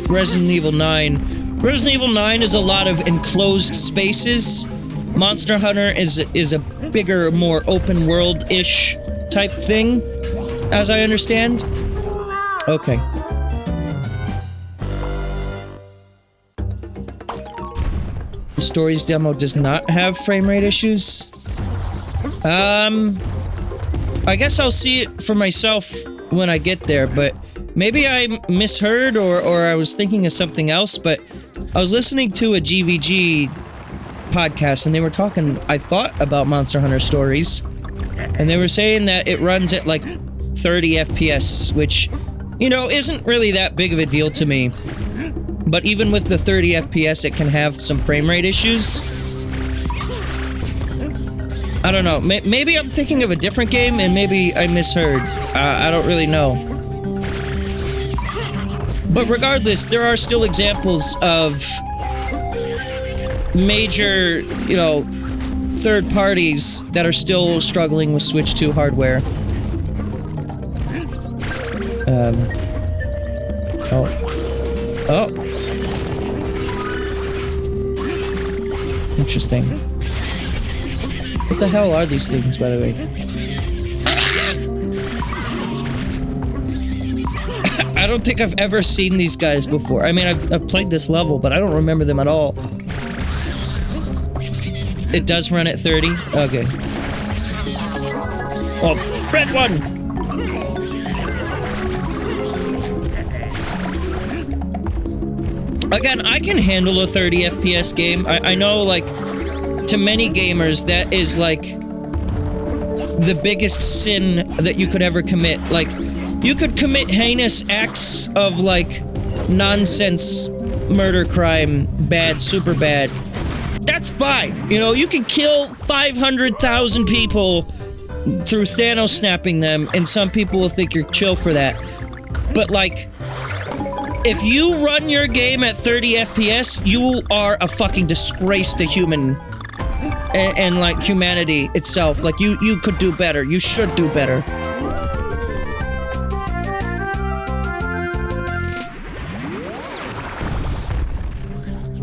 Resident Evil 9. Resident Evil 9 is a lot of enclosed spaces. Monster Hunter is a bigger, more open world-ish type thing, as I understand. Okay. The Stories demo does not have frame rate issues. I guess I'll see it for myself when I get there, but maybe I misheard or I was thinking of something else, but I was listening to a GVG podcast and they were talking, I thought, about Monster Hunter Stories, and they were saying that it runs at like 30 FPS, which, you know, isn't really that big of a deal to me. But even with the 30 FPS, it can have some frame rate issues. I don't know. Maybe I'm thinking of a different game, and maybe I misheard. I don't really know. But regardless, there are still examples of major, you know, third parties that are still struggling with Switch 2 hardware. Oh. Interesting. What the hell are these things, by the way? I don't think I've ever seen these guys before. I mean, I've played this level, but I don't remember them at all. It does run at 30? Okay. Oh, red one! Again, I can handle a 30 FPS game. I know, like, to many gamers, that is, like, the biggest sin that you could ever commit. Like, you could commit heinous acts of, like, nonsense, murder, crime, bad, super bad. That's fine. You know, you can kill 500,000 people through Thanos snapping them, and some people will think you're chill for that. But, like, if you run your game at 30 FPS, you are a fucking disgrace to human and like humanity itself. Like, you could do better. You should do better.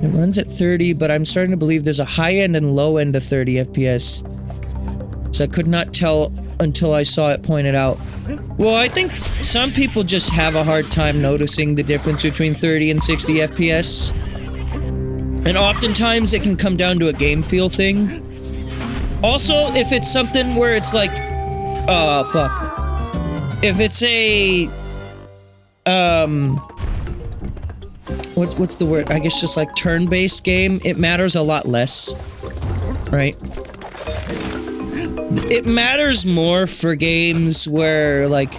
It runs at 30, but I'm starting to believe there's a high end and low end of 30 FPS. So I could not tell until I saw it pointed out. Well, I think some people just have a hard time noticing the difference between 30 and 60 FPS. And oftentimes it can come down to a game feel thing. Also, if it's something where it's like... fuck. If it's a... What's the word? I guess just like turn-based game, it matters a lot less. Right? It matters more for games where, like,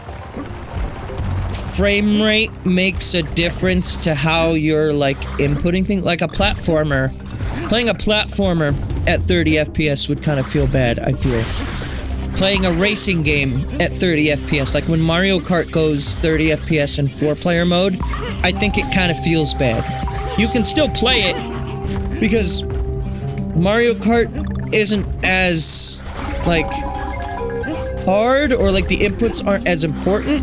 frame rate makes a difference to how you're, like, inputting things. Like a platformer. Playing a platformer at 30 FPS would kind of feel bad, I feel. Playing a racing game at 30 FPS, like when Mario Kart goes 30 FPS in 4-player mode, I think it kind of feels bad. You can still play it, because Mario Kart isn't as, like, hard, or like the inputs aren't as important,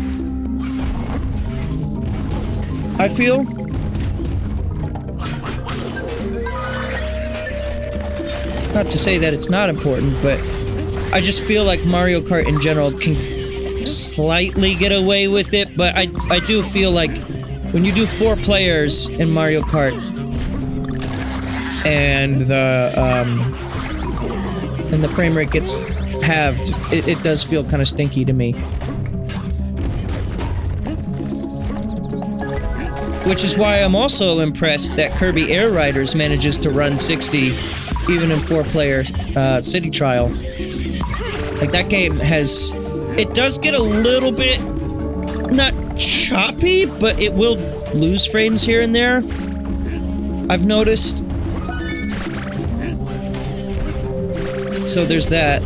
I feel. Not to say that it's not important, but I just feel like Mario Kart in general can slightly get away with it, but I do feel like when you do 4 players in Mario Kart and the frame rate gets halved, it does feel kind of stinky to me. Which is why I'm also impressed that Kirby Air Riders manages to run 60 even in 4-player city trial. Like, that game has... It does get a little bit... not choppy, but it will lose frames here and there. I've noticed. So there's that.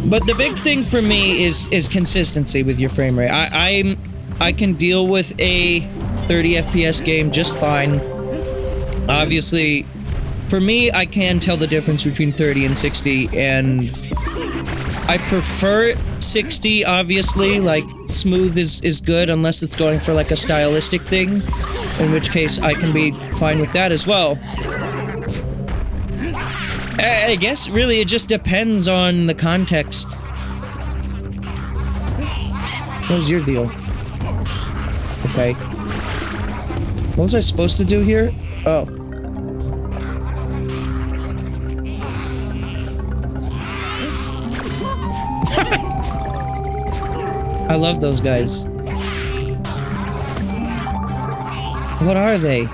But the big thing for me is consistency with your frame rate. I can deal with a 30 FPS game just fine. Obviously, for me, I can tell the difference between 30 and 60, and I prefer 60, obviously. Like, smooth is good, unless it's going for, like, a stylistic thing, in which case I can be fine with that as well. I guess, really, it just depends on the context. What was your deal? Okay. What was I supposed to do here? Oh. I love those guys. What are they?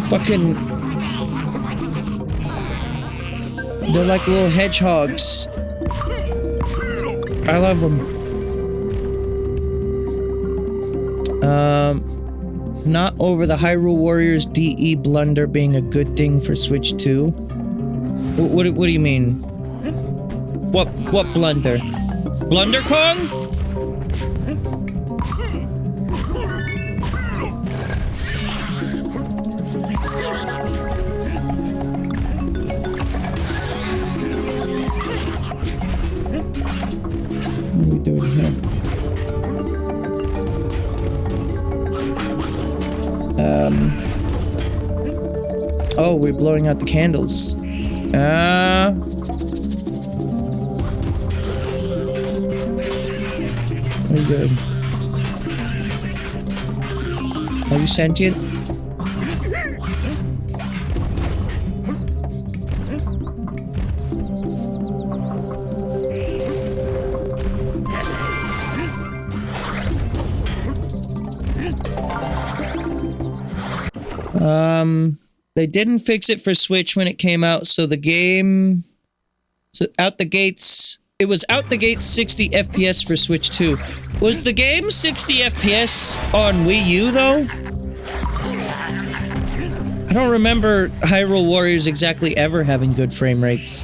Fucking... They're like little hedgehogs. I love them. Not over the Hyrule Warriors DE blunder being a good thing for Switch 2. What do you mean? What blunder? Blunder Kong? What are we doing here? Oh, we're blowing out the candles. What are you doing? Are you sentient? They didn't fix it for Switch when it came out, so the game... So out the gates... It was out the gates 60 FPS for Switch 2. Was the game 60 FPS on Wii U, though? I don't remember Hyrule Warriors exactly ever having good frame rates.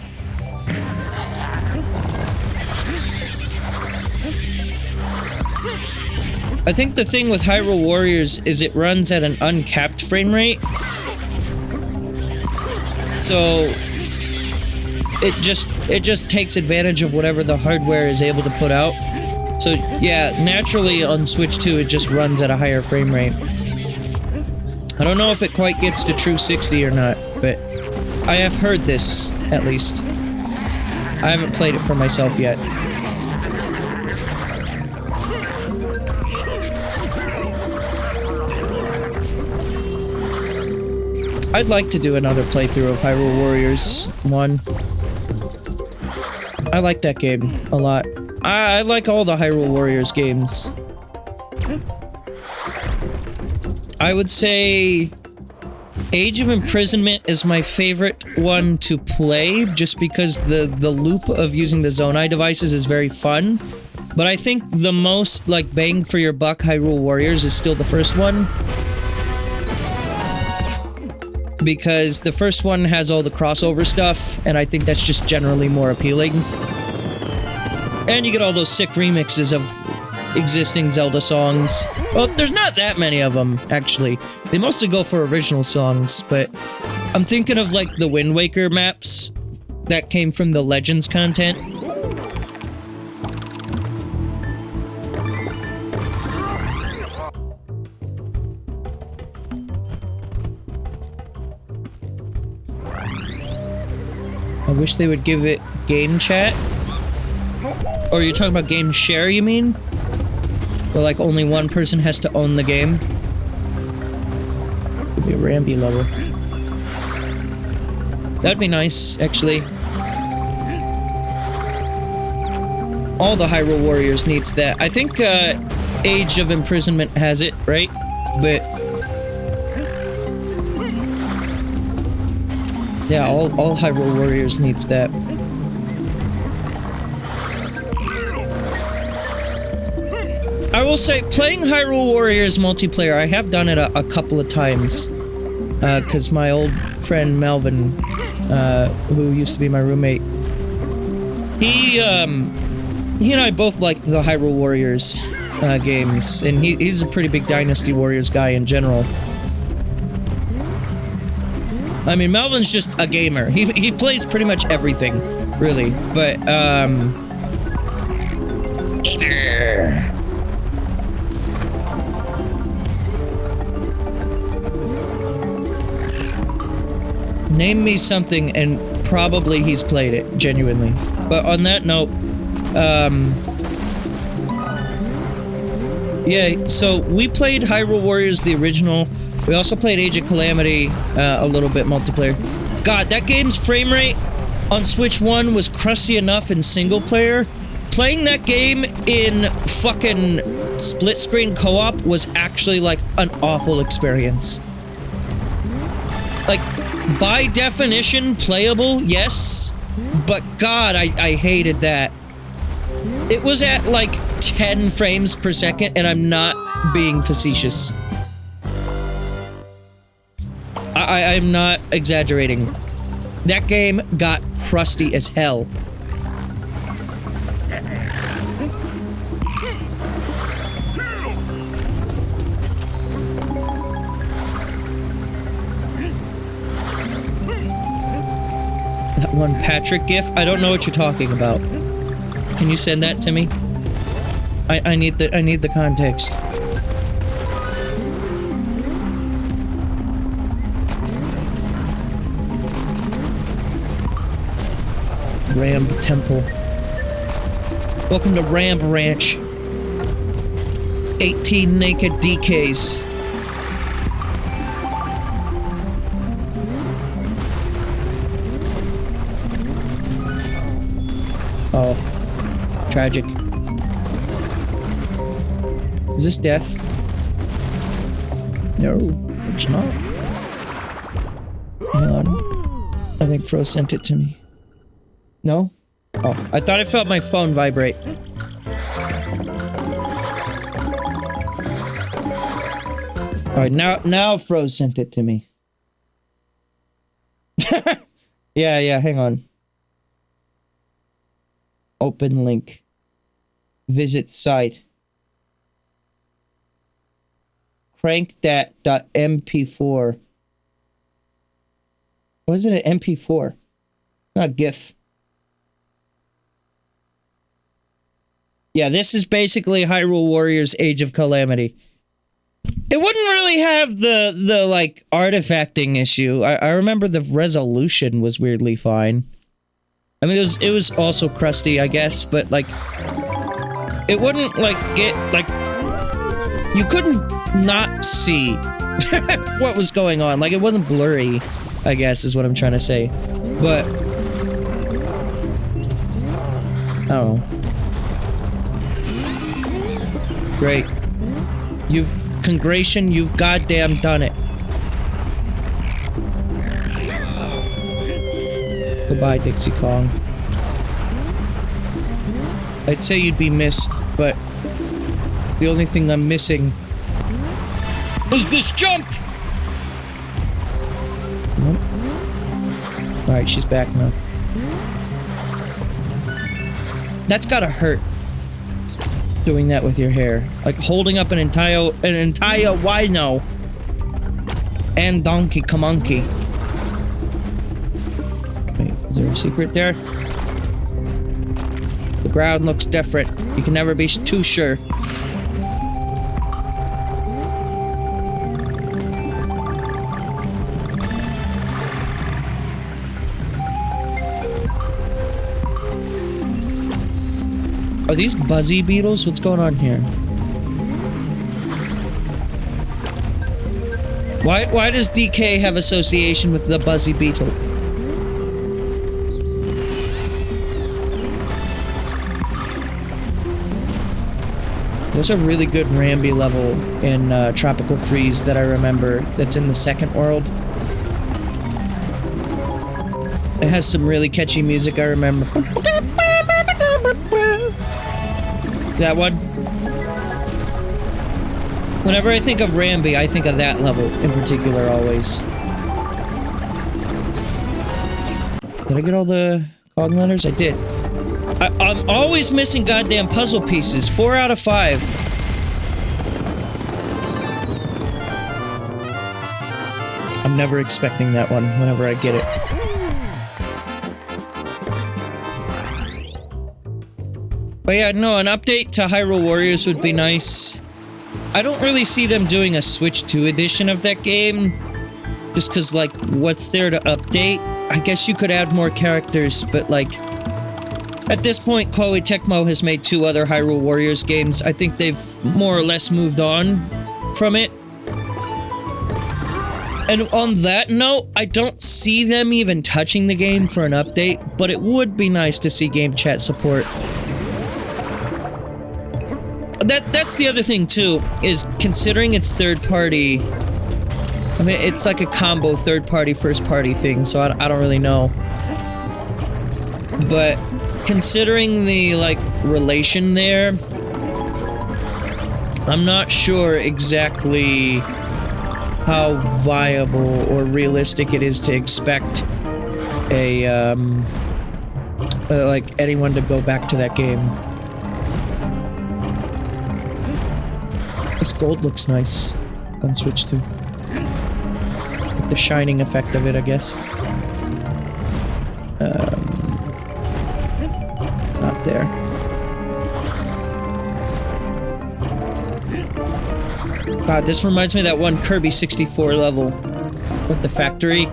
I think the thing with Hyrule Warriors is it runs at an uncapped frame rate. So it just takes advantage of whatever the hardware is able to put out. So yeah, naturally on Switch 2 it just runs at a higher frame rate. I don't know if it quite gets to true 60 or not, but I have heard this, at least. I haven't played it for myself yet. I'd like to do another playthrough of Hyrule Warriors 1. I like that game a lot. I like all the Hyrule Warriors games. I would say Age of Imprisonment is my favorite one to play, just because the loop of using the Zonai devices is very fun. But I think the most, like, bang for your buck Hyrule Warriors is still the first one. Because the first one has all the crossover stuff, and I think that's just generally more appealing. And you get all those sick remixes of existing Zelda songs. Well, there's not that many of them, actually. They mostly go for original songs, but I'm thinking of, like, the Wind Waker maps that came from the Legends content. I wish they would give it game chat. Or you're talking about game share, you mean? Where, like, only one person has to own the game? This could be a Rambi level. That'd be nice, actually. All the Hyrule Warriors needs that. I think, Age of Imprisonment has it, right? But... yeah, all Hyrule Warriors needs that. I will say, playing Hyrule Warriors multiplayer, I have done it a couple of times. Because my old friend Melvin, who used to be my roommate, he and I both liked the Hyrule Warriors games, and he's a pretty big Dynasty Warriors guy in general. I mean, Melvin's just a gamer. He plays pretty much everything, really. But, gamer. Name me something, and probably he's played it, genuinely. But on that note, yeah, so we played Hyrule Warriors, the original. We also played Age of Calamity, a little bit multiplayer. God, that game's frame rate on Switch 1 was crusty enough in single player. Playing that game in fucking split screen co-op was actually like an awful experience. Like, by definition, playable, yes, but God, I hated that. It was at like 10 frames per second, and I'm not being facetious. I'm not exaggerating. That game got crusty as hell. That one Patrick gif? I don't know what you're talking about. Can you send that to me? I need the context. Ram Temple. Welcome to Ram Ranch. 18 naked DKs. Oh. Tragic. Is this death? No, it's not. Hang on. I think Fro sent it to me. No? Oh, I thought I felt my phone vibrate. Alright, now Fro sent it to me. Yeah, hang on. Open link. Visit site. Crankdat.mp4. What is it an MP4? Not GIF. Yeah, this is basically Hyrule Warriors Age of Calamity. It wouldn't really have the like, artifacting issue. I remember the resolution was weirdly fine. I mean, it was also crusty, I guess, but, like, it wouldn't, like, get, like, you couldn't not see what was going on. Like, it wasn't blurry, I guess, is what I'm trying to say. But, I don't know. Great. You've goddamn done it. Goodbye, Dixie Kong. I'd say you'd be missed, but the only thing I'm missing is this jump! Nope. Alright, she's back now. That's gotta hurt. Doing that with your hair. Like holding up an entire wino. And Donkey Komonkey. Wait, is there a secret there? The ground looks different. You can never be too sure. Are these buzzy beetles? What's going on here? Why does DK have association with the buzzy beetle? There's a really good Rambi level in Tropical Freeze that I remember that's in the second world. It has some really catchy music, I remember. That one. Whenever I think of Rambi, I think of that level in particular always. Did I get all the cog letters? I did. I'm always missing goddamn puzzle pieces. 4 out of 5. I'm never expecting that one whenever I get it. But yeah, no, an update to Hyrule Warriors would be nice. I don't really see them doing a Switch 2 edition of that game. Just cause, like, what's there to update? I guess you could add more characters, but, like... At this point, Koei Tecmo has made 2 other Hyrule Warriors games. I think they've more or less moved on from it. And on that note, I don't see them even touching the game for an update, but it would be nice to see game chat support. That's the other thing too, is considering it's third party. I mean, it's like a combo third party, first party thing, so I don't really know. But considering the, like, relation there, I'm not sure exactly how viable or realistic it is to expect a, like, anyone to go back to that game. This gold looks nice on Switch 2. Like the shining effect of it, I guess. Not there. God, this reminds me of that one Kirby 64 level with the factory.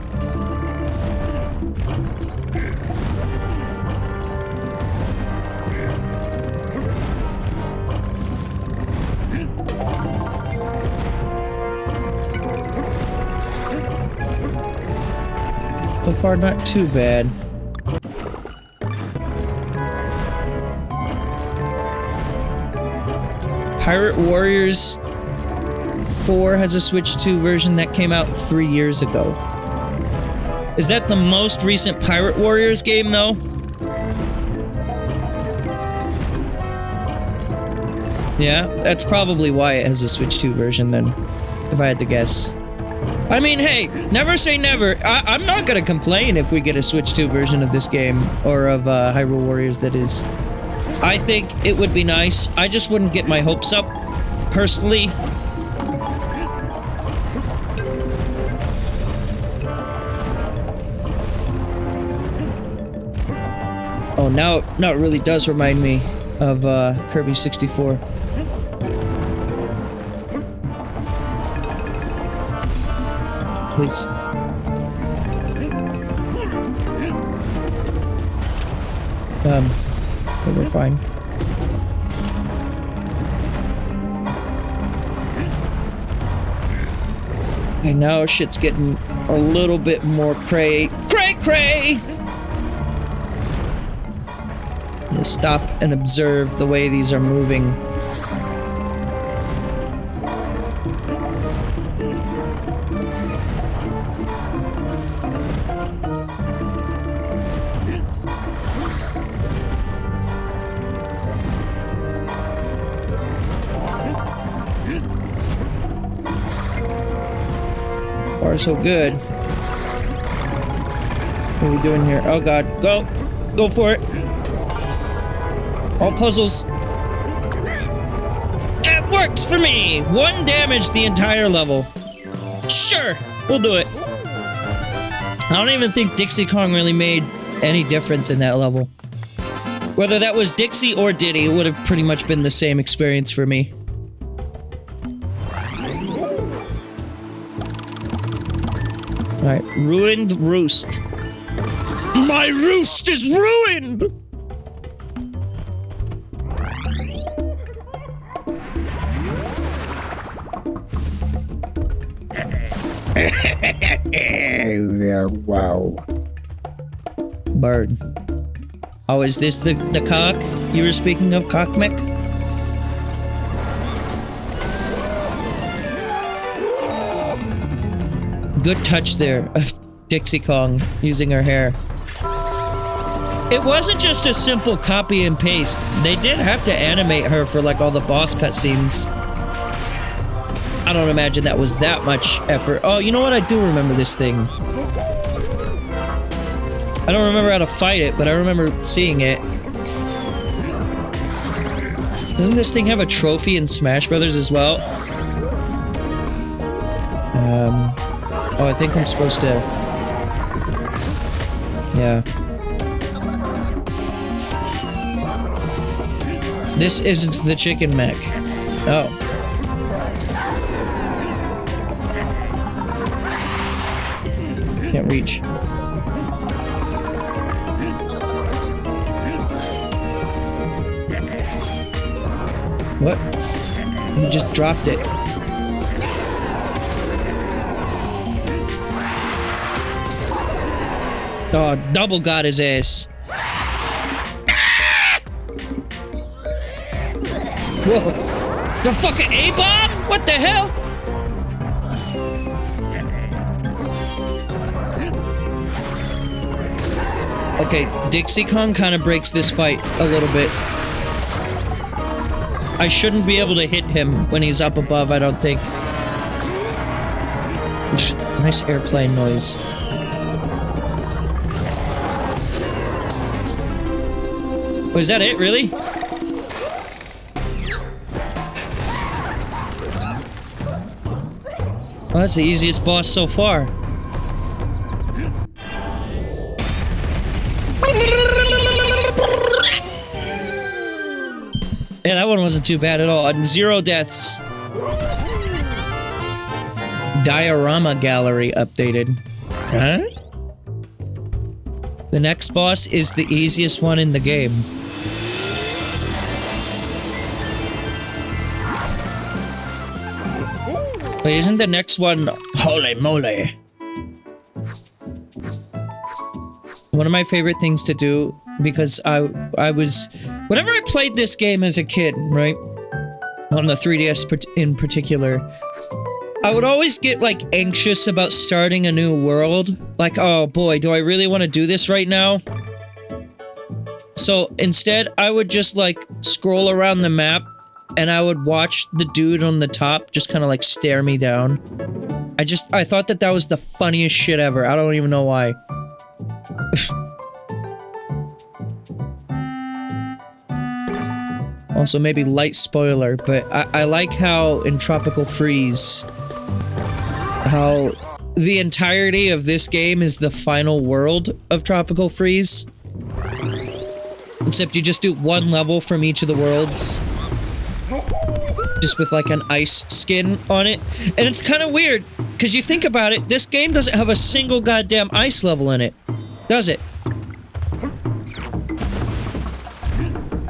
So far, not too bad. Pirate Warriors 4 has a Switch 2 version that came out 3 years ago. Is that the most recent Pirate Warriors game, though? Yeah, that's probably why it has a Switch 2 version, then, if I had to guess. I mean, hey, never say never. I'm not gonna complain if we get a Switch 2 version of this game, or of Hyrule Warriors, that is. I think it would be nice. I just wouldn't get my hopes up, personally. Oh, now it really does remind me of Kirby 64. Please. But we're fine. Okay, now shit's getting a little bit more cray. Just stop and observe the way these are moving. So good. What are we doing here? Oh god, go for it. All puzzles. It works for me. 1 damage the entire level. Sure, we'll do it. I don't even think Dixie Kong really made any difference in that level. Whether that was Dixie or Diddy, it would have pretty much been the same experience for me. Alright, ruined roost. My roost is ruined! Wow. Bird. Oh, is this the cock you were speaking of, Cockmick? Good touch there of Dixie Kong using her hair. It wasn't just a simple copy and paste. They did have to animate her for like all the boss cutscenes. I don't imagine that was that much effort. Oh, you know what? I do remember this thing. I don't remember how to fight it, but I remember seeing it. Doesn't this thing have a trophy in Smash Brothers as well? Oh, I think I'm supposed to... Yeah. This isn't the chicken mech. Oh. Can't reach. What? You just dropped it. Oh, double got his ass. Whoa. The fucking A-bomb? What the hell? Okay, Dixie Kong kind of breaks this fight a little bit. I shouldn't be able to hit him when he's up above, I don't think. Nice airplane noise. Oh, is that it, really? Well, that's the easiest boss so far. Yeah, that one wasn't too bad at all. 0 deaths. Diorama gallery updated. Huh? The next boss is the easiest one in the game. Wait, isn't the next one... Holy moly. One of my favorite things to do, because I was... Whenever I played this game as a kid, right? On the 3DS in particular, I would always get, like, anxious about starting a new world. Like, oh boy, do I really want to do this right now? So, instead, I would just, like, scroll around the map, and I would watch the dude on the top just kind of, like, stare me down. I thought that was the funniest shit ever. I don't even know why. Also, maybe light spoiler, but I like how in Tropical Freeze, how the entirety of this game is the final world of Tropical Freeze. Except you just do one level from each of the worlds. Just with like an ice skin on it. And it's kind of weird, because you think about it, this game doesn't have a single goddamn ice level in it. Does it?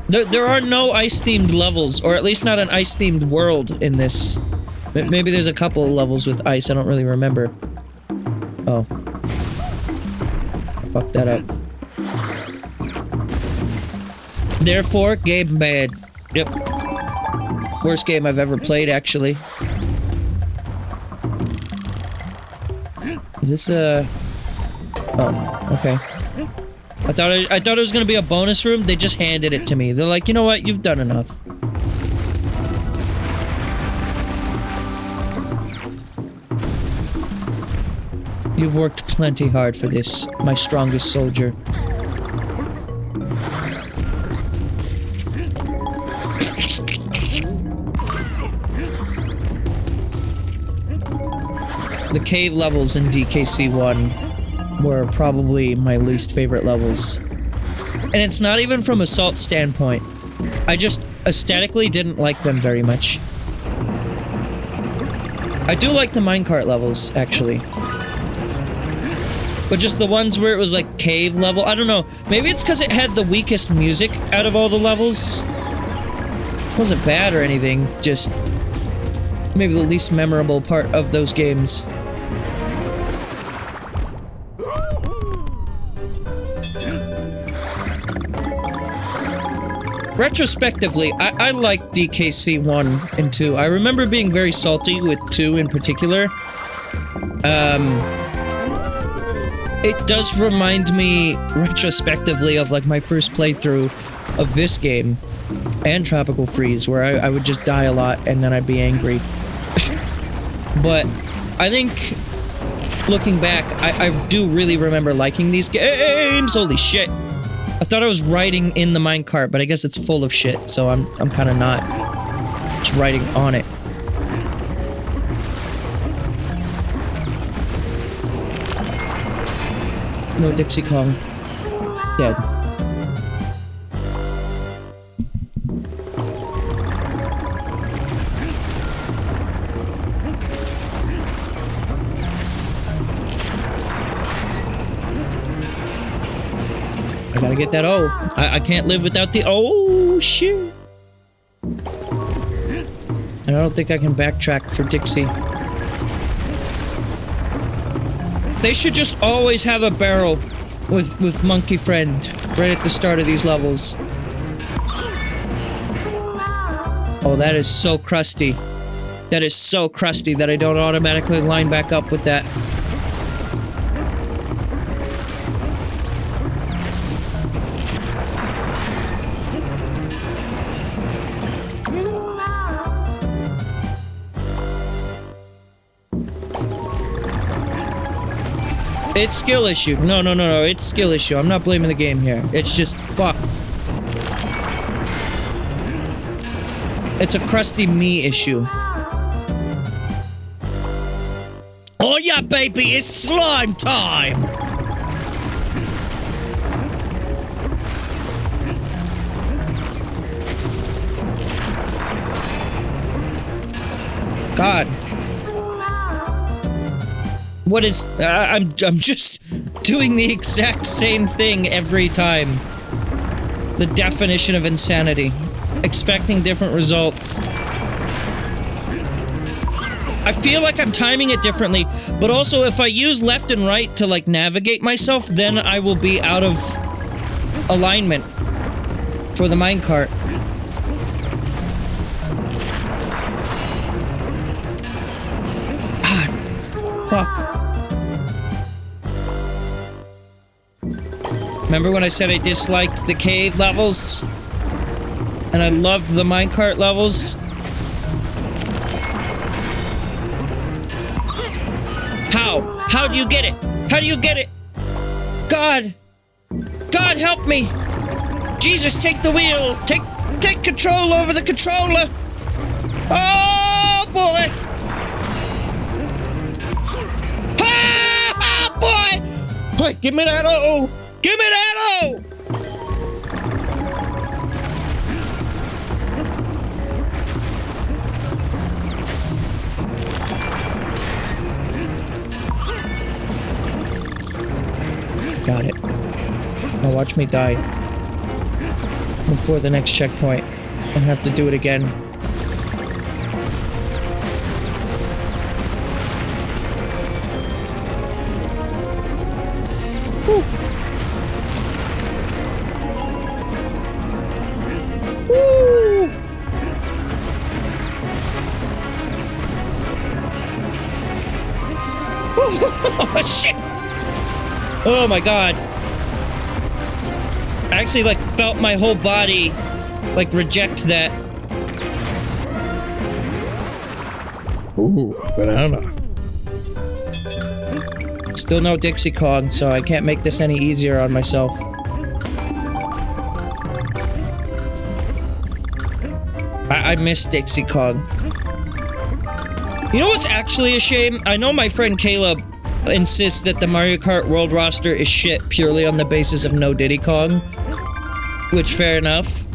There are no ice-themed levels, or at least not an ice-themed world in this. Maybe there's a couple of levels with ice, I don't really remember. Oh. I fucked that up. Therefore, Gabe mad. Yep. Worst game I've ever played, actually. Is this a... Oh, okay. I thought it was gonna be a bonus room. They just handed it to me. They're like, you know what? You've done enough. You've worked plenty hard for this, my strongest soldier. The cave levels in DKC 1 were probably my least favorite levels. And it's not even from Assault standpoint. I just aesthetically didn't like them very much. I do like the minecart levels, actually. But just the ones where it was like cave level, I don't know. Maybe it's because it had the weakest music out of all the levels. It wasn't bad or anything, just maybe the least memorable part of those games. Retrospectively, I like DKC 1 and 2. I remember being very salty with 2 in particular. It does remind me, retrospectively, of like my first playthrough of this game and Tropical Freeze, where I would just die a lot and then I'd be angry. But I think, looking back, I do really remember liking these games. Holy shit. I thought I was riding in the minecart, but I guess it's full of shit, so I'm kind of not just riding on it. No Dixie Kong. Dead. I gotta get that O. I can't live without the O. Shit. I don't think I can backtrack for Dixie. They should just always have a barrel with Monkey Friend right at the start of these levels. Oh, that is so crusty. That is so crusty that I don't automatically line back up with that. It's skill issue. No. It's skill issue. I'm not blaming the game here. It's just fuck. It's a crusty me issue. Oh yeah, baby, it's slime time! God. What is... I'm just doing the exact same thing every time. The definition of insanity. Expecting different results. I feel like I'm timing it differently, but also if I use left and right to, like, navigate myself, then I will be out of alignment for the minecart. God. Fuck. Remember when I said I disliked the cave levels? And I loved the minecart levels? How? How do you get it? How do you get it? God! God, help me! Jesus, take the wheel! Take control over the controller! Oh, boy! Ah, boy! Hey, give me that O! Give me that O! Got it. Now watch me die before the next checkpoint and have to do it again. Woo. Woo. Oh, shit! Oh my god. I actually, like, felt my whole body, like, reject that. Ooh, banana. Still no Dixie Kong, so I can't make this any easier on myself. I miss Dixie Kong. You know what's actually a shame? I know my friend Caleb insists that the Mario Kart World roster is shit purely on the basis of no Diddy Kong. Which, fair enough.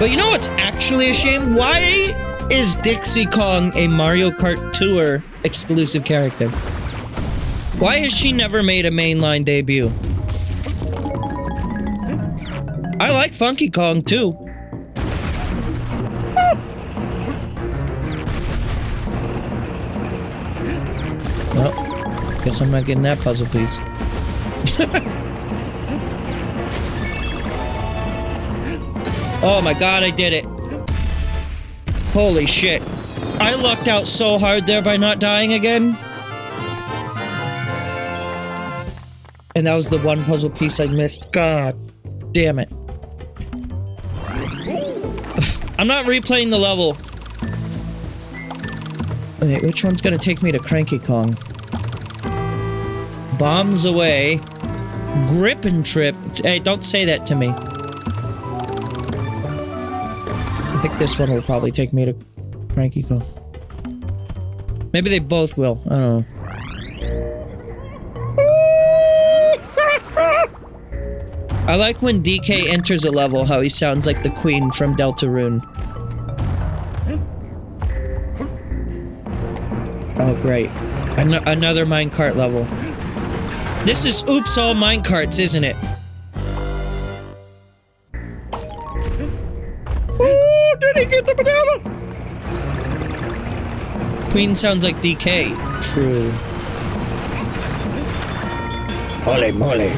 But you know what's actually a shame? Why is Dixie Kong a Mario Kart Tour exclusive character? Why has she never made a mainline debut? I like Funky Kong, too. Well, guess I'm not getting that puzzle piece. Oh my god, I did it. Holy shit. I lucked out so hard there by not dying again. And that was the one puzzle piece I missed. God damn it. I'm not replaying the level. Wait, which one's gonna take me to Cranky Kong? Bombs away. Grip and trip. Hey, don't say that to me. I think this one will probably take me to Cranky Kong. Maybe they both will. I don't know. I like when DK enters a level, how he sounds like the Queen from Deltarune. Oh, great. Another minecart level. This is Oops All Minecarts, isn't it? Oh, did he get the banana? Queen sounds like DK. True. Holy moly.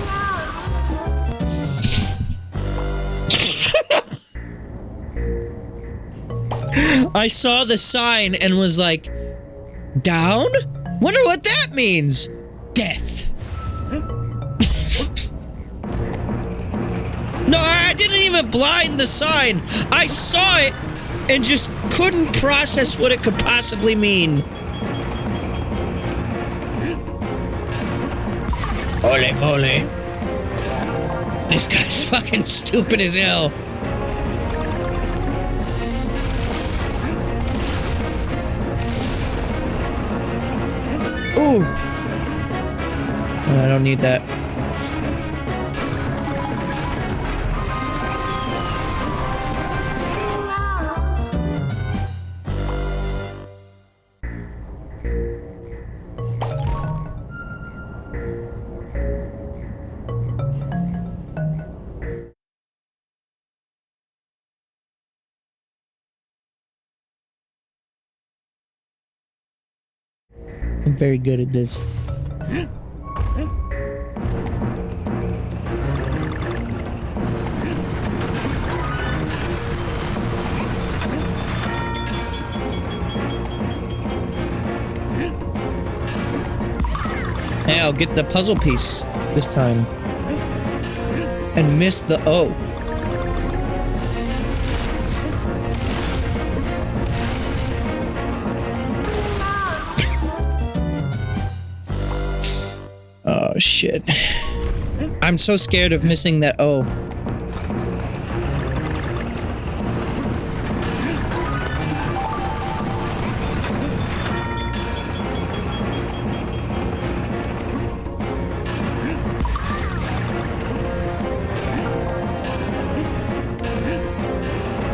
I saw the sign and was like, down? Wonder what that means. Death. No, I didn't even blind the sign. I saw it and just couldn't process what it could possibly mean. Holy moly. This guy's fucking stupid as hell. Ooh. I don't need that. I'm very good at this. Hey, I'll get the puzzle piece this time. And miss the O. Oh, shit. I'm so scared of missing that O.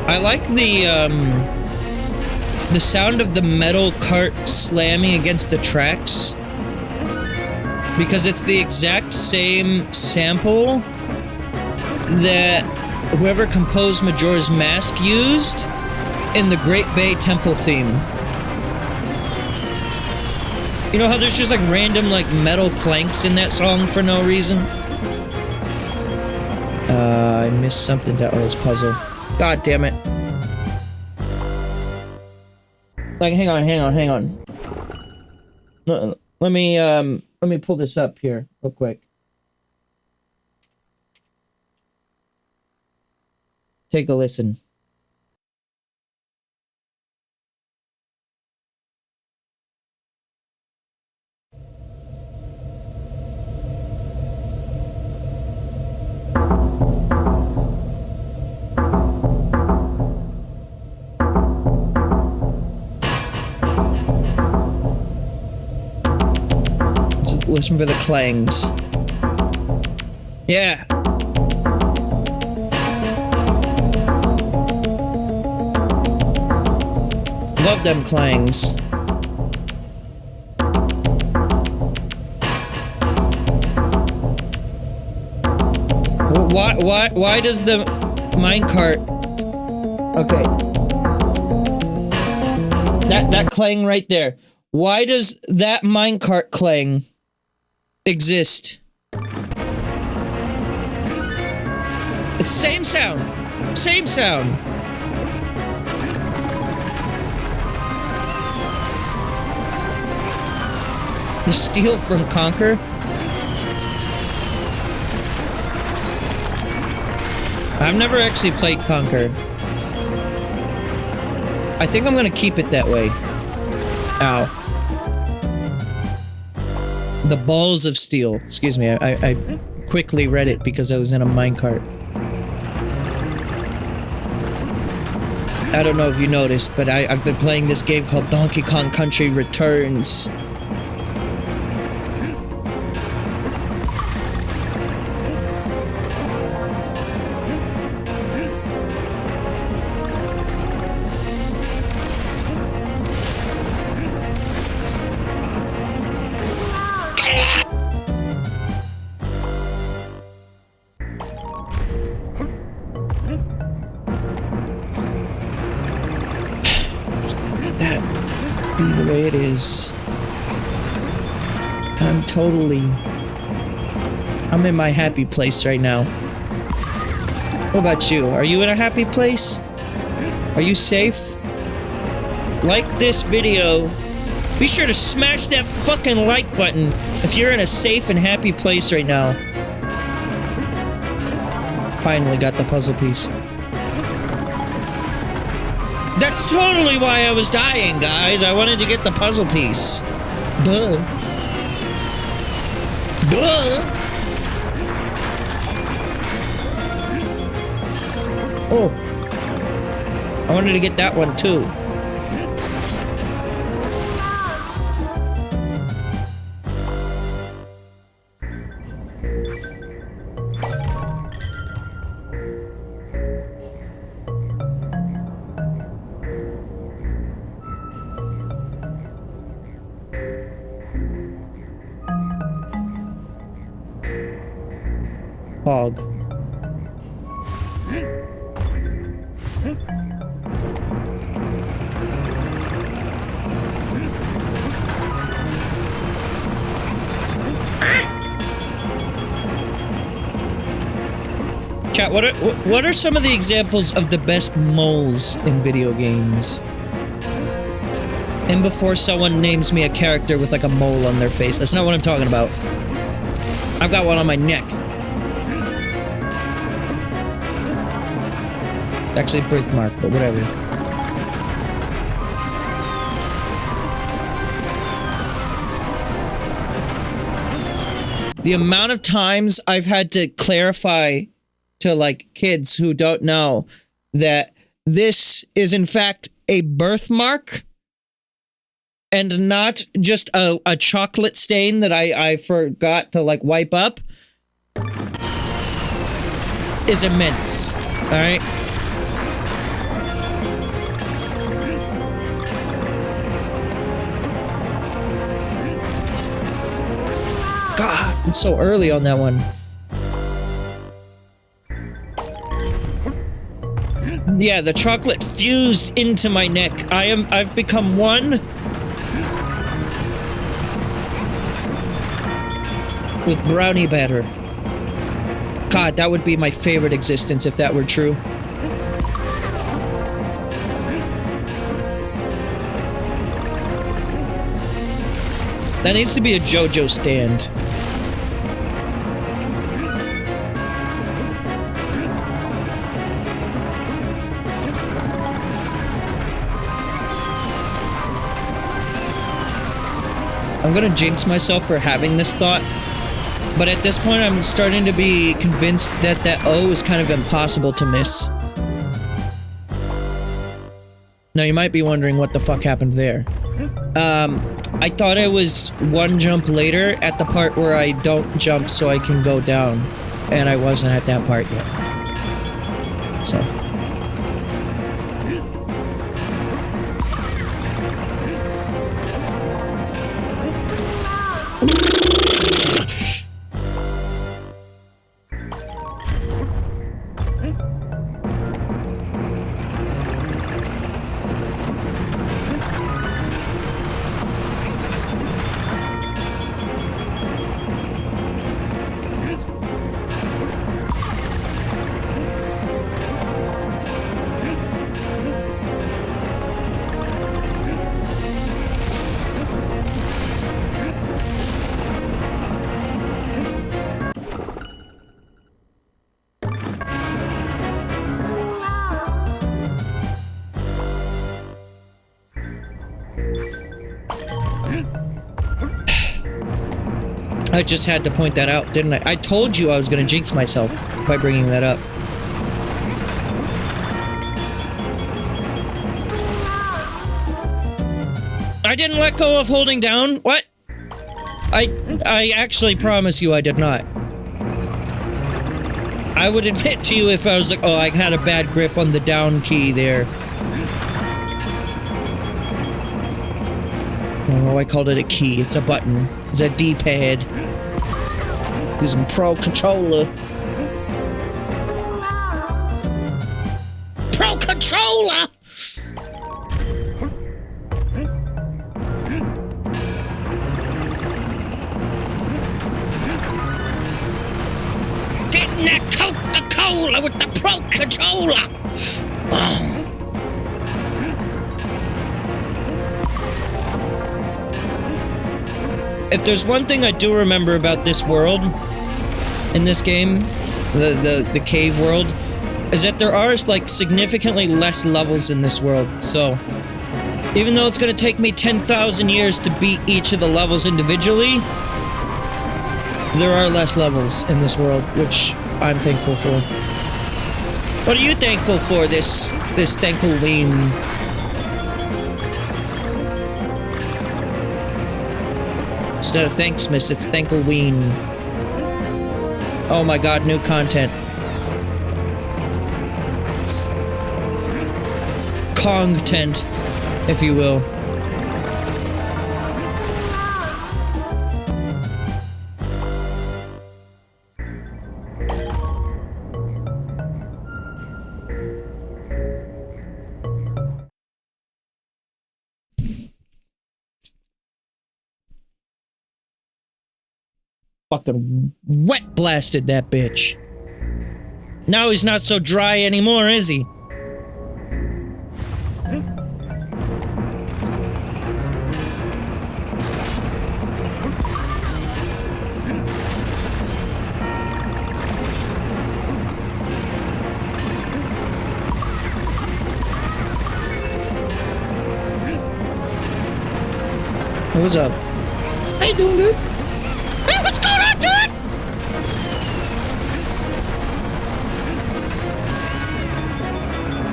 I like the sound of the metal cart slamming against the tracks. Because it's the exact same sample that whoever composed Majora's Mask used in the Great Bay Temple theme. You know how there's just like random like metal clanks in that song for no reason? I missed something to this puzzle. God damn it. Like, hang on. Let me pull this up here real quick. Take a listen. Listen for the clangs. Yeah. Love them clangs. Why does the minecart... Okay. That clang right there. Why does that minecart clang exist? It's same sound. Same sound. The steel from Conquer. I've never actually played Conquer. I think I'm gonna keep it that way. Ow. The balls of steel. Excuse me, I quickly read it because I was in a minecart. I don't know if you noticed, but I've been playing this game called Donkey Kong Country Returns. I'm in my happy place right now. What about you? Are you in a happy place? Are you safe? like this video. Be sure to smash that fucking like button if you're in a safe and happy place right now. Finally got the puzzle piece. That's totally why I was dying, guys. I wanted to get the puzzle piece. Duh. Duh. Oh. I wanted to get that one too. Hog. Chat, what are some of the examples of the best moles in video games? And before someone names me a character with like a mole on their face. That's not what I'm talking about. I've got one on my neck. It's actually a birthmark, but whatever. The amount of times I've had to clarify to like kids who don't know that this is in fact a birthmark and not just a chocolate stain that I forgot to like wipe up is immense. All right. God, I'm so early on that one. Yeah, the chocolate fused into my neck. I've become one with brownie batter. God, that would be my favorite existence if that were true. That needs to be a JoJo stand. I'm gonna jinx myself for having this thought, but at this point I'm starting to be convinced that that O is kind of impossible to miss. Now you might be wondering what the fuck happened there. I thought I was one jump later at the part where I don't jump so I can go down, and I wasn't at that part yet. So... I just had to point that out, didn't I? I told you I was gonna jinx myself by bringing that up. I didn't let go of holding down? What? I actually promise you I did not. I would admit to you if I was like, oh, I had a bad grip on the down key there. Oh, I called it a key. It's a button. It's a D-pad. Using Pro Controller. Pro Controller! Getting that Coca-Cola with the Pro Controller! Oh. If there's one thing I do remember about this world, in this game, the cave world, is that there are, like, significantly less levels in this world, so... Even though it's gonna take me 10,000 years to beat each of the levels individually, there are less levels in this world, which I'm thankful for. What are you thankful for this Thankleween? Instead of Thanksmas, it's Thankleween. Oh my god, new content. Kong-tent, if you will. Fucking wet blasted that bitch. Now he's not so dry anymore, is he? What's up? How you doing, dude? Hey, what's going on, dude?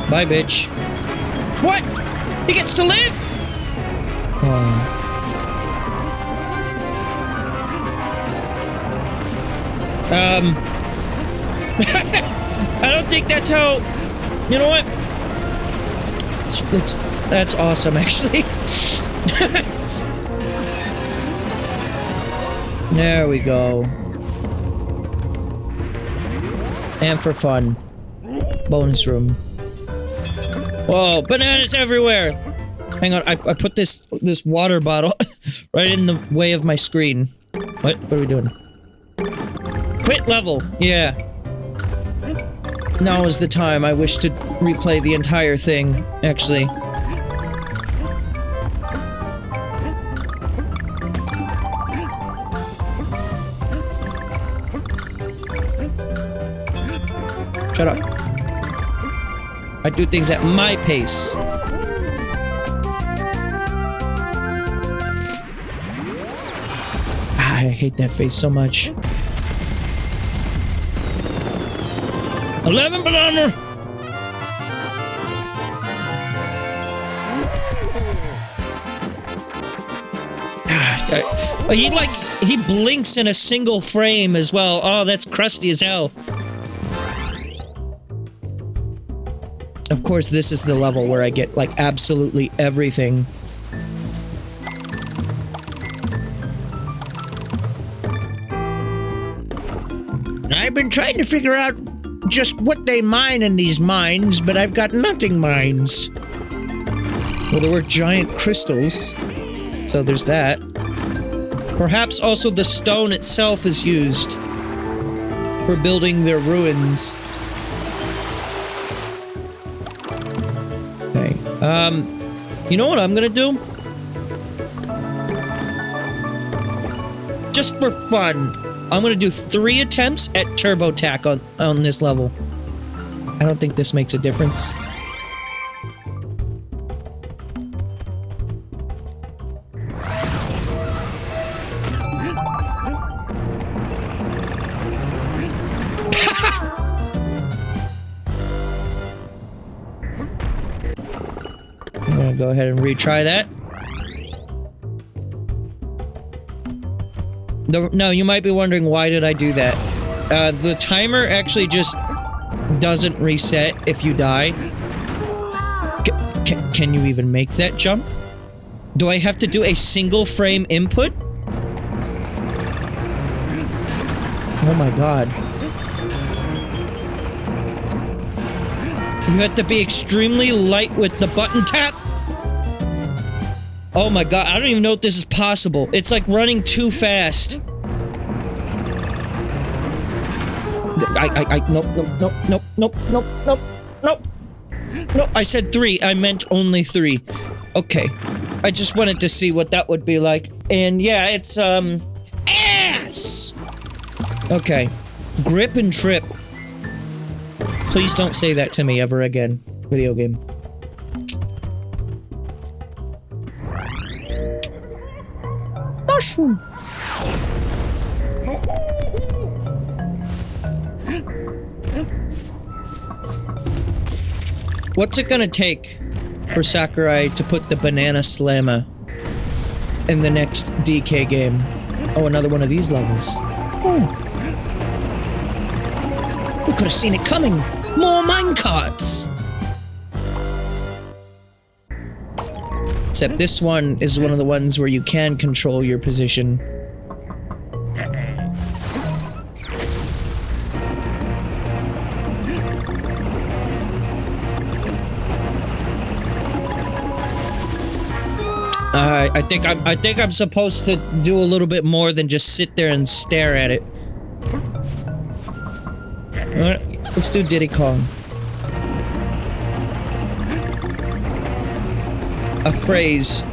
Bye, bitch. What? He gets to live? Oh. I don't think that's how... You know what? That's awesome, actually. There we go. And for fun. Bonus room. Whoa, bananas everywhere! Hang on, I put this water bottle right in the way of my screen. What are we doing? Quit level! Yeah. Now is the time. I wish to replay the entire thing, actually. Shut up. I do things at my pace. Ah, I hate that face so much. 11 banana! He blinks in a single frame as well. Oh, that's crusty as hell. Of course, this is the level where I get, like, absolutely everything. I've been trying to figure out just what they mine in these mines, but I've got nothing mines. Well, there were giant crystals, so there's that. Perhaps also the stone itself is used for building their ruins. Okay, you know what I'm gonna do? Just for fun, I'm gonna do 3 attempts at turbo tack on this level. I don't think this makes a difference. I'm gonna go ahead and retry that. No, you might be wondering why did I do that. The timer actually just doesn't reset if you die. Can you even make that jump? Do I have to do a single frame input? Oh my god. You have to be extremely light with the button tap? Oh my god, I don't even know if this is possible. It's like running too fast. Nope. No, I said 3. I meant only 3. Okay. I just wanted to see what that would be like. And yeah, it's, ass! Okay. Grip and trip. Please don't say that to me ever again. Video game. Mushroom! What's it gonna take for Sakurai to put the banana slammer in the next DK game? Oh, another one of these levels. Oh. We could have seen it coming! More minecarts! Except this one is one of the ones where you can control your position. I think I'm supposed to do a little bit more than just sit there and stare at it. Alright, let's do Diddy Kong. A phrase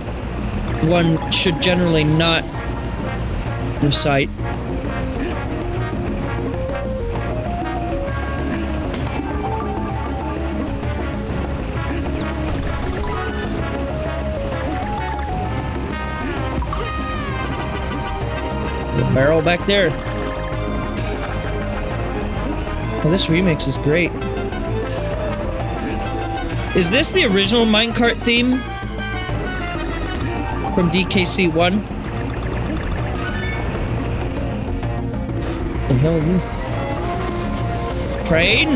one should generally not recite. The barrel back there. Well, this remix is great. Is this the original minecart theme? From DKC 1? The hell is this? Train?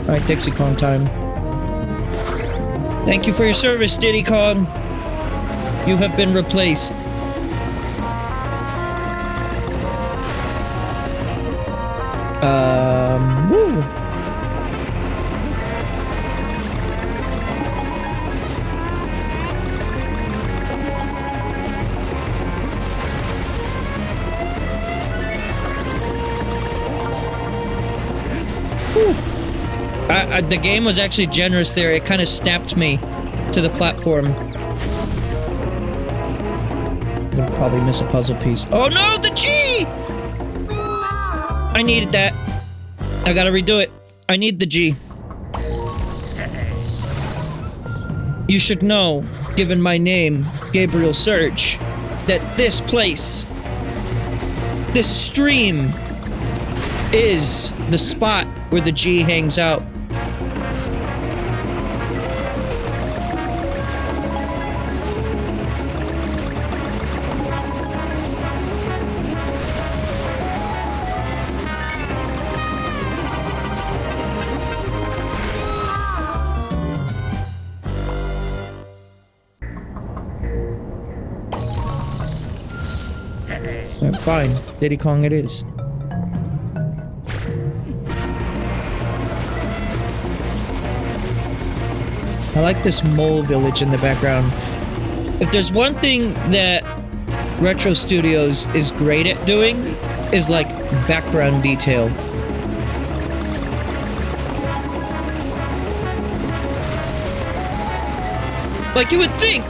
Alright, Dixie Kong time. Thank you for your service, Diddy Kong. You have been replaced. Woo. The game was actually generous there. It kind of snapped me to the platform. I'm gonna probably miss a puzzle piece. Oh no, the G! I needed that. I gotta redo it. I need the G. You should know, given my name, Gabriel Surge, that this place, this stream, is the spot where the G hangs out. Fine, Diddy Kong it is. I like this mole village in the background. If there's one thing that Retro Studios is great at doing, is like background detail. Like you would think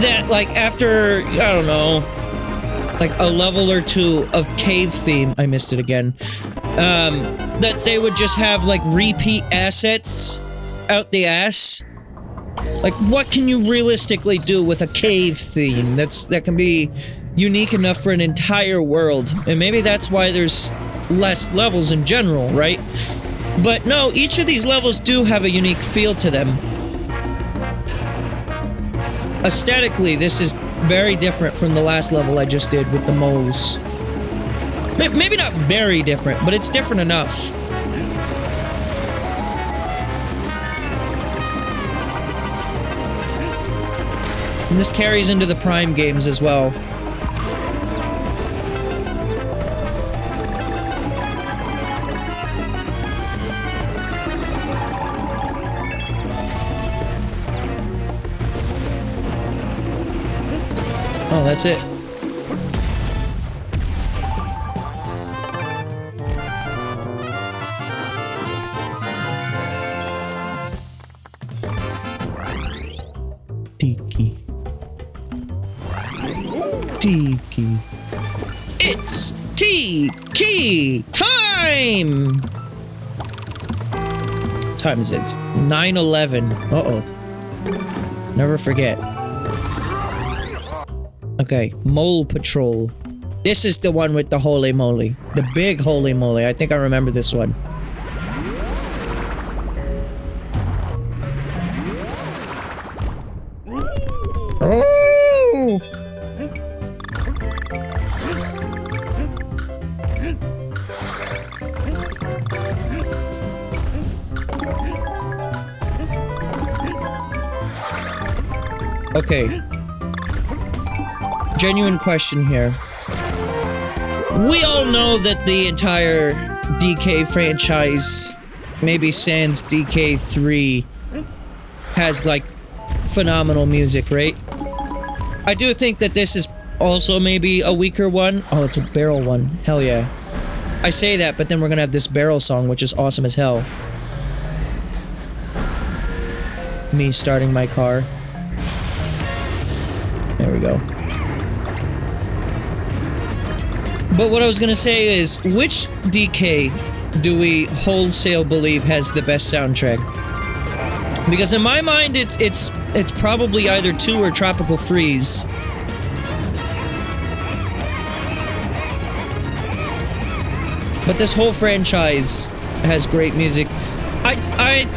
that like after, I don't know, like a level or two of cave theme, I missed it again, that they would just have like repeat assets out the ass. Like what can you realistically do with a cave theme that can be unique enough for an entire world? And maybe that's why there's less levels in general, right? But no, each of these levels do have a unique feel to them. Aesthetically, this is very different from the last level I just did with the moles. Maybe not very different, but it's different enough. And this carries into the Prime games as well. Oh, that's it. Tiki. Tiki. It's Tiki time! What time is it? It's 9:11. Uh-oh. Never forget. Okay, Mole Patrol. This is the one with the holy moly. The big holy moly. I think I remember this one. Oh! Okay. Genuine question here. We all know that the entire DK franchise, maybe sans DK3, has like phenomenal music, right? I do think that this is also maybe a weaker one. Oh, it's a barrel one. Hell yeah. I say that, but then we're gonna have this barrel song, which is awesome as hell. Me starting my car. There we go. But what I was gonna say is, which DK do we wholesale believe has the best soundtrack? Because in my mind, it's probably either 2 or Tropical Freeze. But this whole franchise has great music. I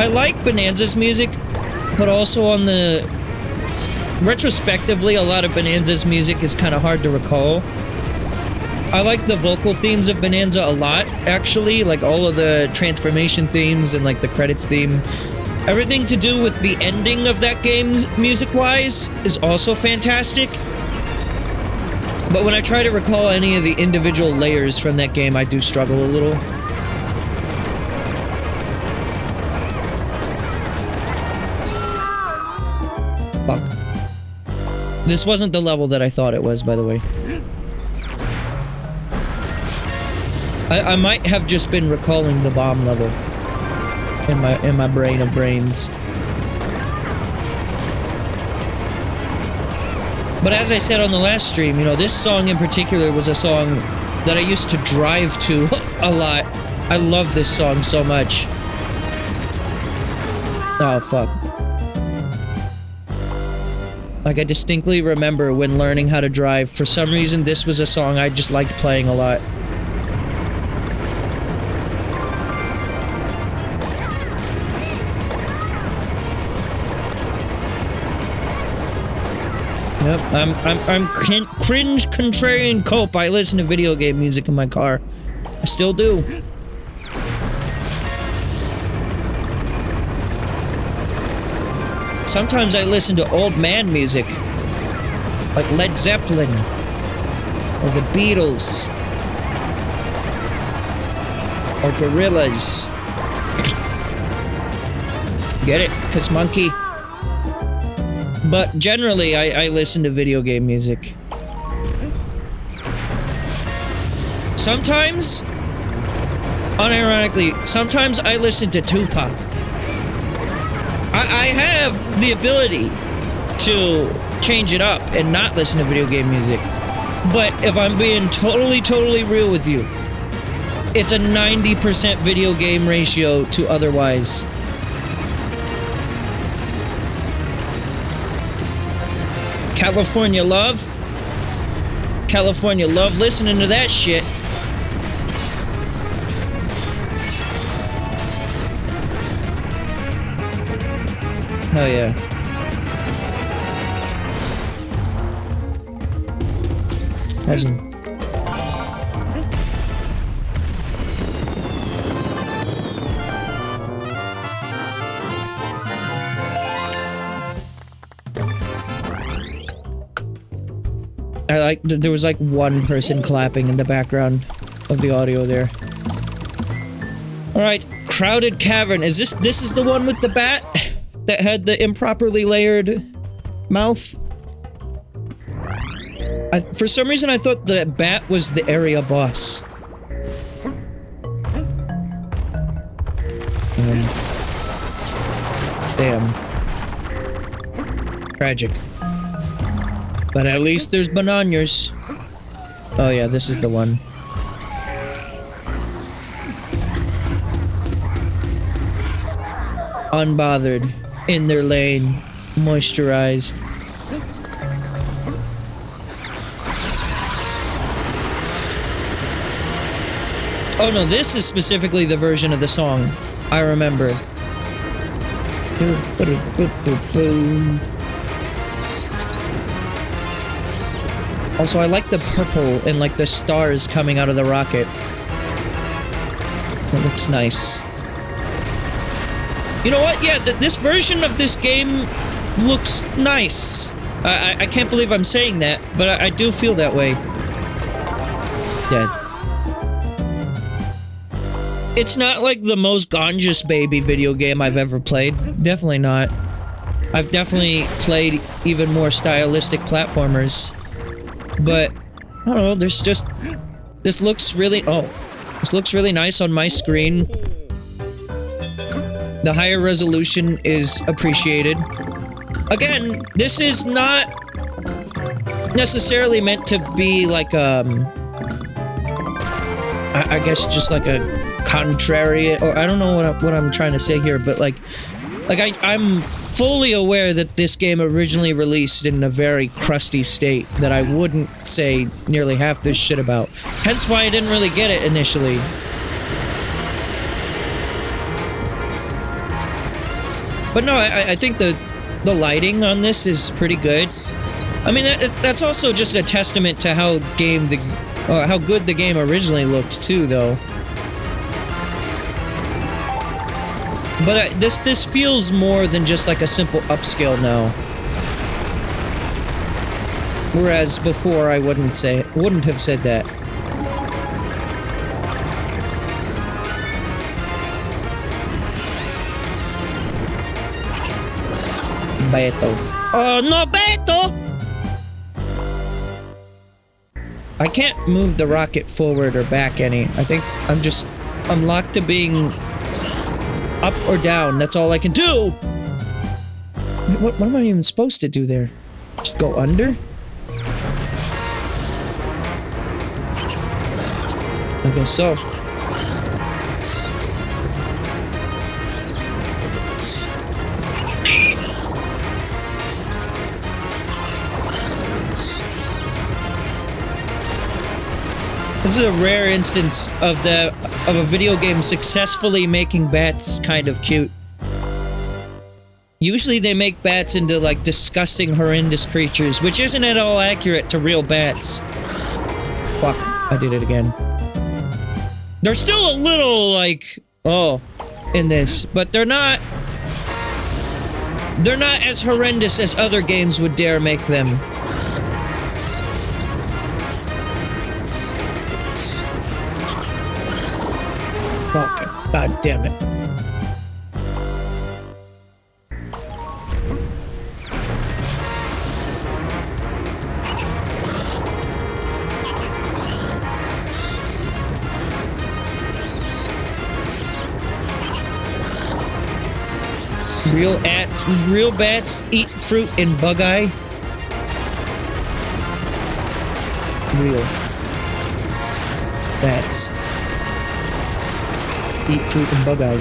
like Bonanza's music, but also on the... Retrospectively, a lot of Bonanza's music is kind of hard to recall. I like the vocal themes of Bonanza a lot, actually. Like, all of the transformation themes and, like, the credits theme. Everything to do with the ending of that game, music-wise, is also fantastic. But when I try to recall any of the individual layers from that game, I do struggle a little. Fuck. This wasn't the level that I thought it was, by the way. I might have just been recalling the bomb level in my brain of brains. But as I said on the last stream, you know, this song in particular was a song that I used to drive to a lot. I love this song so much. Oh, fuck. Like, I distinctly remember when learning how to drive, for some reason this was a song I just liked playing a lot. Yep, I'm cringe contrarian cope. I listen to video game music in my car. I still do. Sometimes I listen to old man music, like Led Zeppelin, or the Beatles, or Gorillaz. Get it? 'Cause monkey. But generally, I listen to video game music. Sometimes, unironically, sometimes I listen to Tupac. I have the ability to change it up and not listen to video game music. But if I'm being totally real with you, it's a 90% video game ratio to otherwise. California Love. California Love listening to that shit. Hell yeah. Imagine. I like, there was like one person clapping in the background of the audio there. Alright, Crowded Cavern. Is this is the one with the bat? That had the improperly layered mouth? For some reason I thought the bat was the area boss. Damn. Tragic. But at least there's bananas. Oh yeah, this is the one. Unbothered. In their lane. Moisturized. Oh no, this is specifically the version of the song I remember. Also, I like the purple and like the stars coming out of the rocket. It looks nice. You know what? Yeah, this version of this game looks nice. I can't believe I'm saying that, but I do feel that way. Dead. It's not like the most gorgeous baby video game I've ever played. Definitely not. I've definitely played even more stylistic platformers. But, I don't know, there's just... This looks really... Oh. This looks really nice on my screen. The higher resolution is appreciated. Again, this is not necessarily meant to be like, I guess just like a contrary, or I don't know what I'm trying to say here, but like I'm fully aware that this game originally released in a very crusty state that I wouldn't say nearly half this shit about. Hence why I didn't really get it initially. But no, I think the lighting on this is pretty good. I mean, that's also just a testament to how good the game originally looked too, though. But this feels more than just like a simple upscale now. Whereas before I wouldn't have said that. Beto. Oh no, Beto! I can't move the rocket forward or back any. I think I'm locked to being up or down. That's all I can do! Wait, what am I even supposed to do there? Just go under? I guess so. This is a rare instance of a video game successfully making bats kind of cute. Usually they make bats into like disgusting, horrendous creatures, which isn't at all accurate to real bats. Fuck, I did it again. They're still a little like, oh, in this, but they're not as horrendous as other games would dare make them. Fuck. God damn it. Real bats eat fruit in bug-eye. Real bats eat fruit and bug-eye.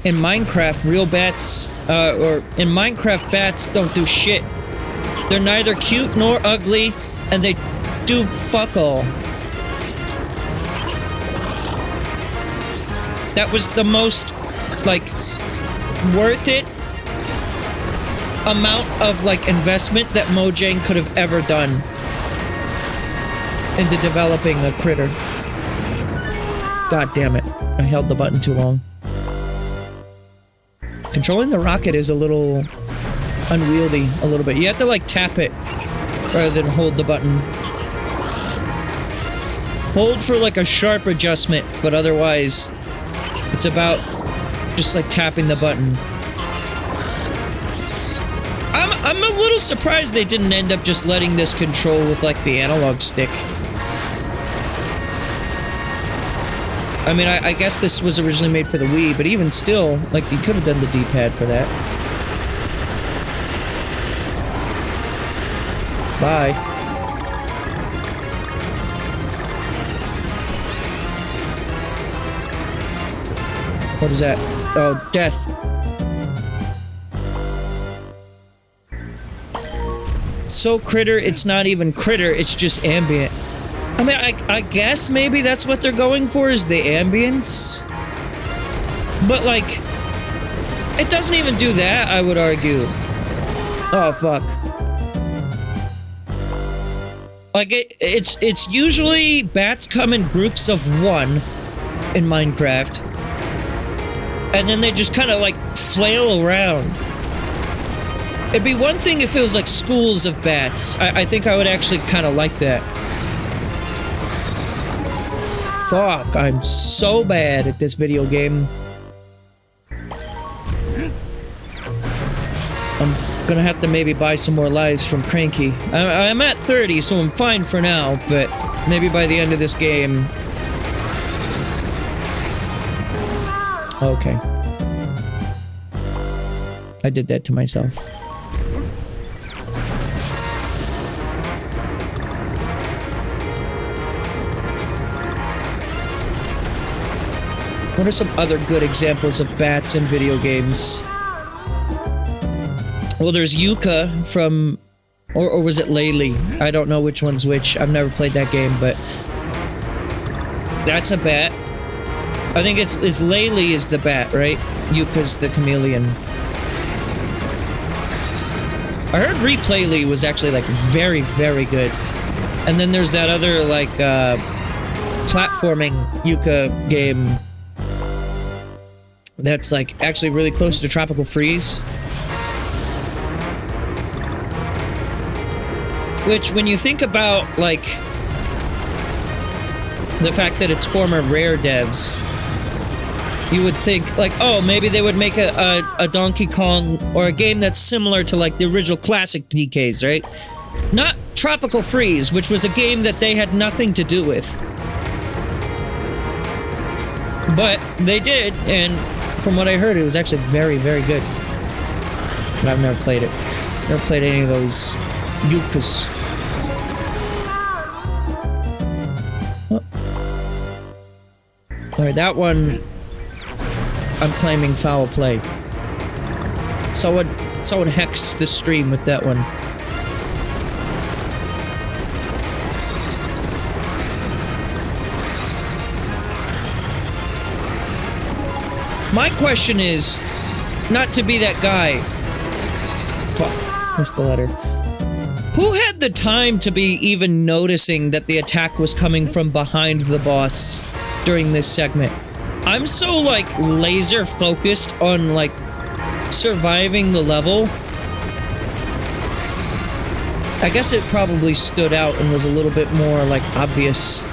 In Minecraft, real bats, in Minecraft, bats don't do shit. They're neither cute nor ugly, and they do fuck all. That was the most, like, worth it amount of, like, investment that Mojang could have ever done into developing a critter. God damn it. I held the button too long. Controlling the rocket is a little unwieldy, a little bit. You have to, like, tap it rather than hold the button. Hold for, like, a sharp adjustment, but otherwise, it's about just, like, tapping the button. I'm a little surprised they didn't end up just letting this control with, like, the analog stick. I mean, I guess this was originally made for the Wii, but even still, like, you could have done the D-pad for that. Bye. What is that? Oh, death. So critter, it's not even critter, it's just ambient. I mean, I guess maybe that's what they're going for, is the ambience? But, like, it doesn't even do that, I would argue. Oh, fuck. Like, it's usually bats come in groups of 1 in Minecraft. And then they just kind of, like, flail around. It'd be one thing if it was, like, schools of bats. I think I would actually kind of like that. Fuck, I'm so bad at this video game. I'm gonna have to maybe buy some more lives from Cranky. I'm at 30, so I'm fine for now, but maybe by the end of this game... Okay. I did that to myself. What are some other good examples of bats in video games? Well, there's Yuka from... Or was it Laylee? I don't know which one's which. I've never played that game, but... That's a bat. I think it's Laylee is the bat, right? Yuka's the chameleon. I heard Replaylee was actually, like, very, very good. And then there's that other, like, platforming Yuka game... That's, like, actually really close to Tropical Freeze. Which, when you think about, like... the fact that it's former Rare devs... You would think, like, oh, maybe they would make a Donkey Kong... or a game that's similar to, like, the original classic DKs, right? Not Tropical Freeze, which was a game that they had nothing to do with. But they did, and... From what I heard, it was actually very, very good. But I've never played it. Never played any of those Yukas. Oh. Alright, that one... I'm claiming foul play. Someone hexed the stream with that one. My question is, not to be that guy. Fuck, missed the letter. Who had the time to be even noticing that the attack was coming from behind the boss during this segment? I'm so, like, laser focused on, like, surviving the level. I guess it probably stood out and was a little bit more, like, obvious.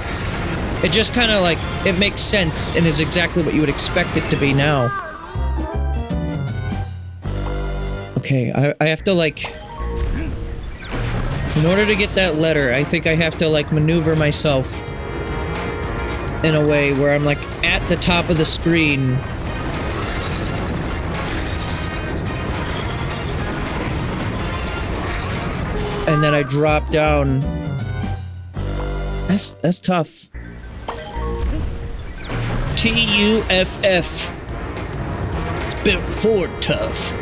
It just kind of, like, it makes sense and is exactly what you would expect it to be now. Okay, I have to, like... In order to get that letter, I think I have to, like, maneuver myself in a way where I'm, like, at the top of the screen. And then I drop down. That's tough. T-U-F-F. It's built for tough.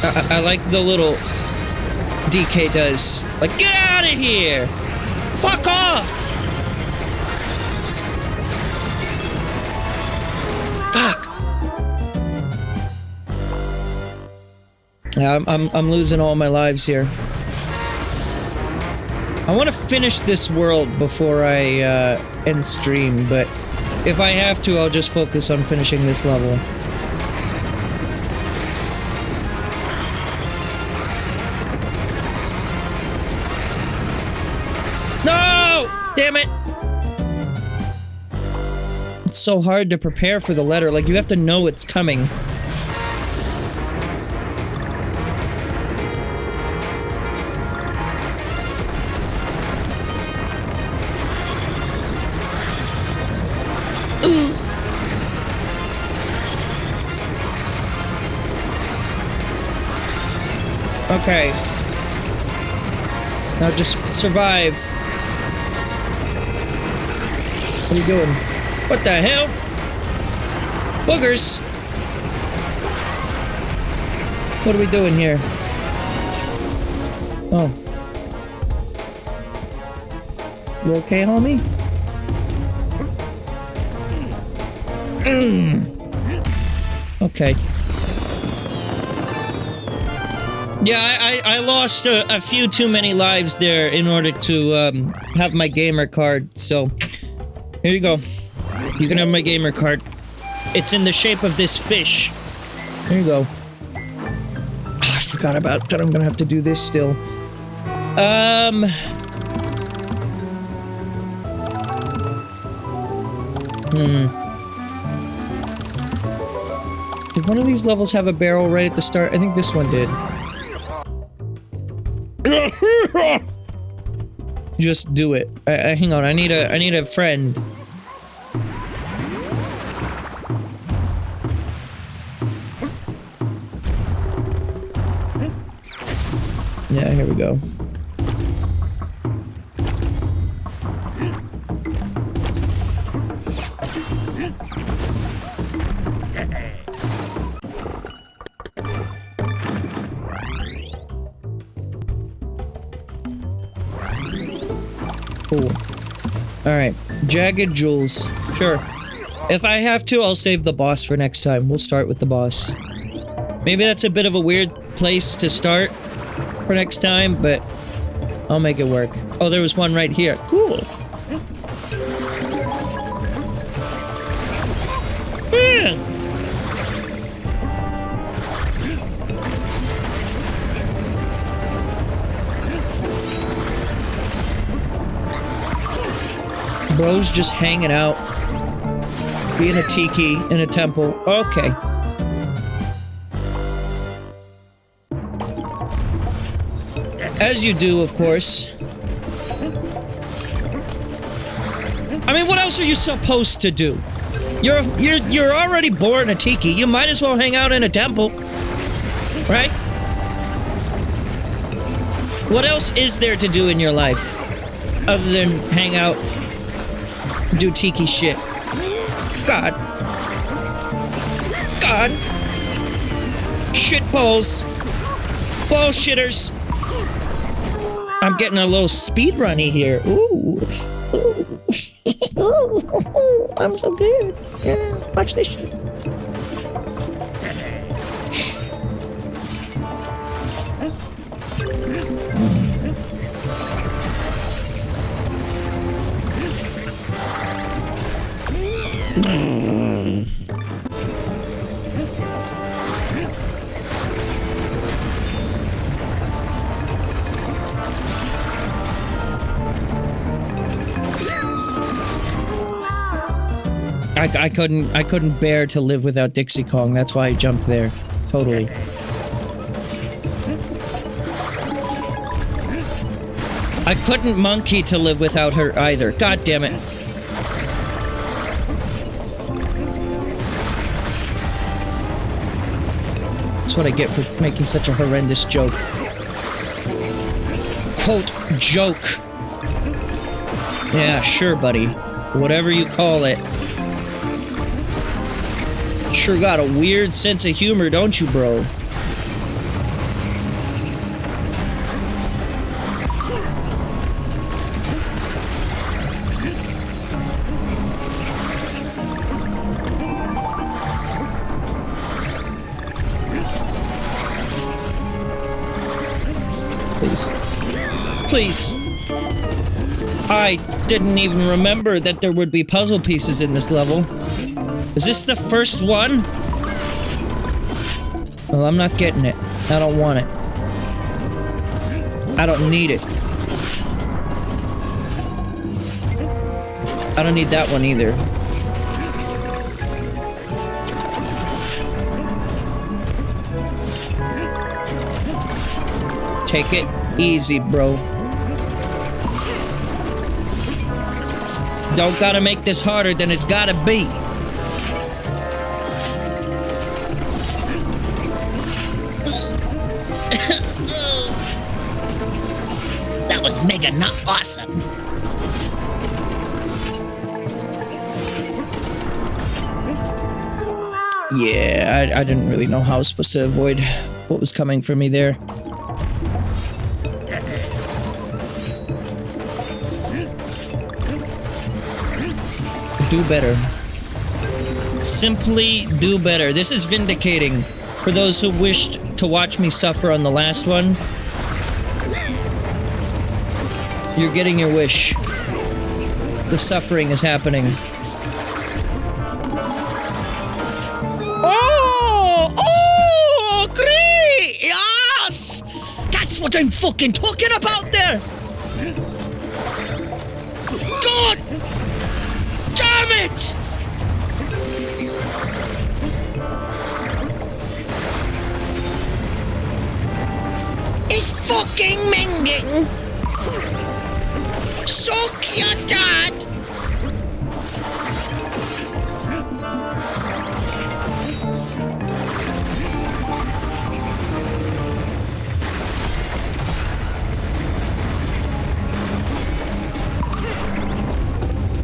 I like the little DK does. Like, get out of here! Fuck off! Fuck! Yeah, I'm losing all my lives here. I want to finish this world before I end stream, but if I have to, I'll just focus on finishing this level. No! Damn it! It's so hard to prepare for the letter, like you have to know it's coming. Okay. Now just survive. What are you doing? What the hell? Boogers! What are we doing here? Oh. You okay, homie? Okay. Yeah, I lost a few too many lives there in order to have my gamer card, so here you go. You can have my gamer card. It's in the shape of this fish. There you go. Oh, I forgot about that. I'm gonna have to do this still. Did one of these levels have a barrel right at the start? I think this one did. Just do it. Hang on. I need a friend. Yeah, here we go. Cool. Alright. Jagged jewels. Sure. If I have to, I'll save the boss for next time. We'll start with the boss. Maybe that's a bit of a weird place to start for next time, but I'll make it work. Oh, there was one right here. Cool. Yeah. Bro's just hanging out. Being a tiki in a temple. Okay. As you do, of course. I mean, what else are you supposed to do? You're already born a tiki. You might as well hang out in a temple. Right? What else is there to do in your life? Other than hang out, do tiki shit. God. God. Shitballs. Bullshitters. I'm getting a little speedrunny here. Ooh. Ooh. I'm so good. Yeah, watch this shit. I couldn't bear to live without Dixie Kong. That's why I jumped there. Totally. I couldn't monkey to live without her either. God damn it. That's what I get for making such a horrendous joke. Quote, joke. Yeah, sure, buddy. Whatever you call it. Sure got a weird sense of humor, don't you, bro? Please. Please. I didn't even remember that there would be puzzle pieces in this level. Is this the first one? Well, I'm not getting it. I don't want it. I don't need it. I don't need that one either. Take it easy, bro. Don't gotta make this harder than it's gotta be. was mega not awesome. Yeah, I didn't really know how I was supposed to avoid what was coming for me there. Do better. Simply do better. This is vindicating for those who wished to watch me suffer on the last one. You're getting your wish. The suffering is happening. Oh, great! Yes! That's what I'm fucking talking about there! God! Damn it! It's fucking minging! Suck your dad!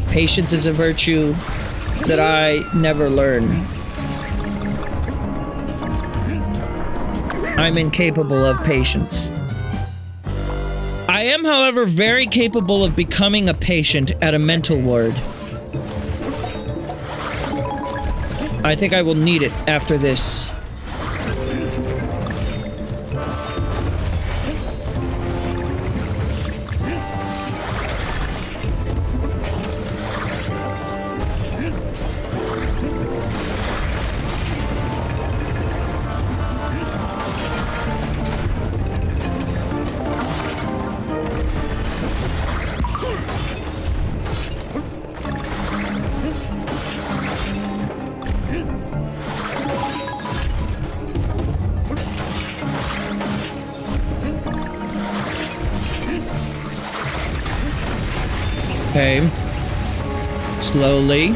Patience is a virtue that I never learn. I'm incapable of patience. I am, however, very capable of becoming a patient at a mental ward. I think I will need it after this. Okay. Slowly.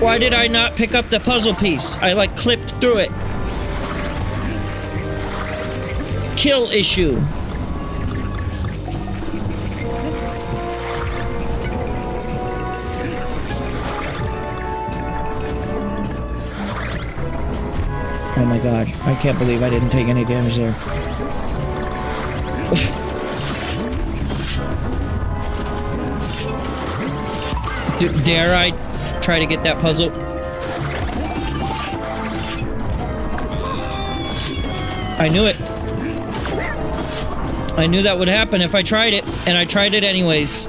Why did I not pick up the puzzle piece? I, like, clipped through it. Kill issue. Oh my god, I can't believe I didn't take any damage there. Dare I try to get that puzzle? I knew it. I knew that would happen if I tried it, and I tried it anyways.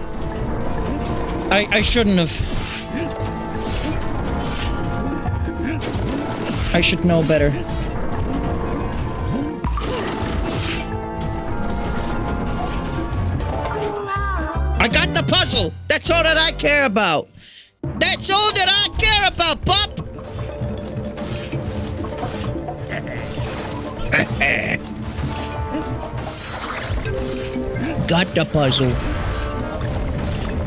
I shouldn't have. I should know better. I got the puzzle! That's all that I care about! That's all that I care about, Pop! Got the puzzle.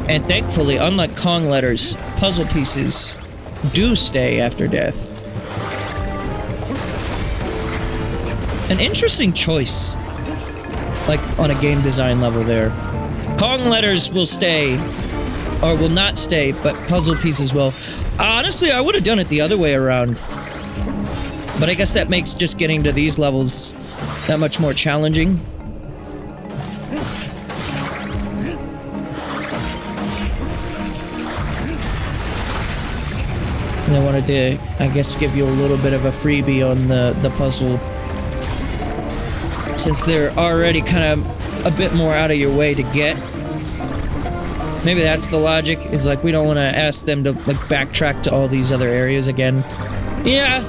And thankfully, unlike Kong letters, puzzle pieces do stay after death. An interesting choice. Like, on a game design level there. Kong letters will stay, or will not stay, but puzzle pieces will. Honestly, I would have done it the other way around. But I guess that makes just getting to these levels that much more challenging. And I wanted to, I guess, give you a little bit of a freebie on the puzzle. Since they're already kind of a bit more out of your way to get. Maybe that's the logic, is like we don't want to ask them to like backtrack to all these other areas again. Yeah,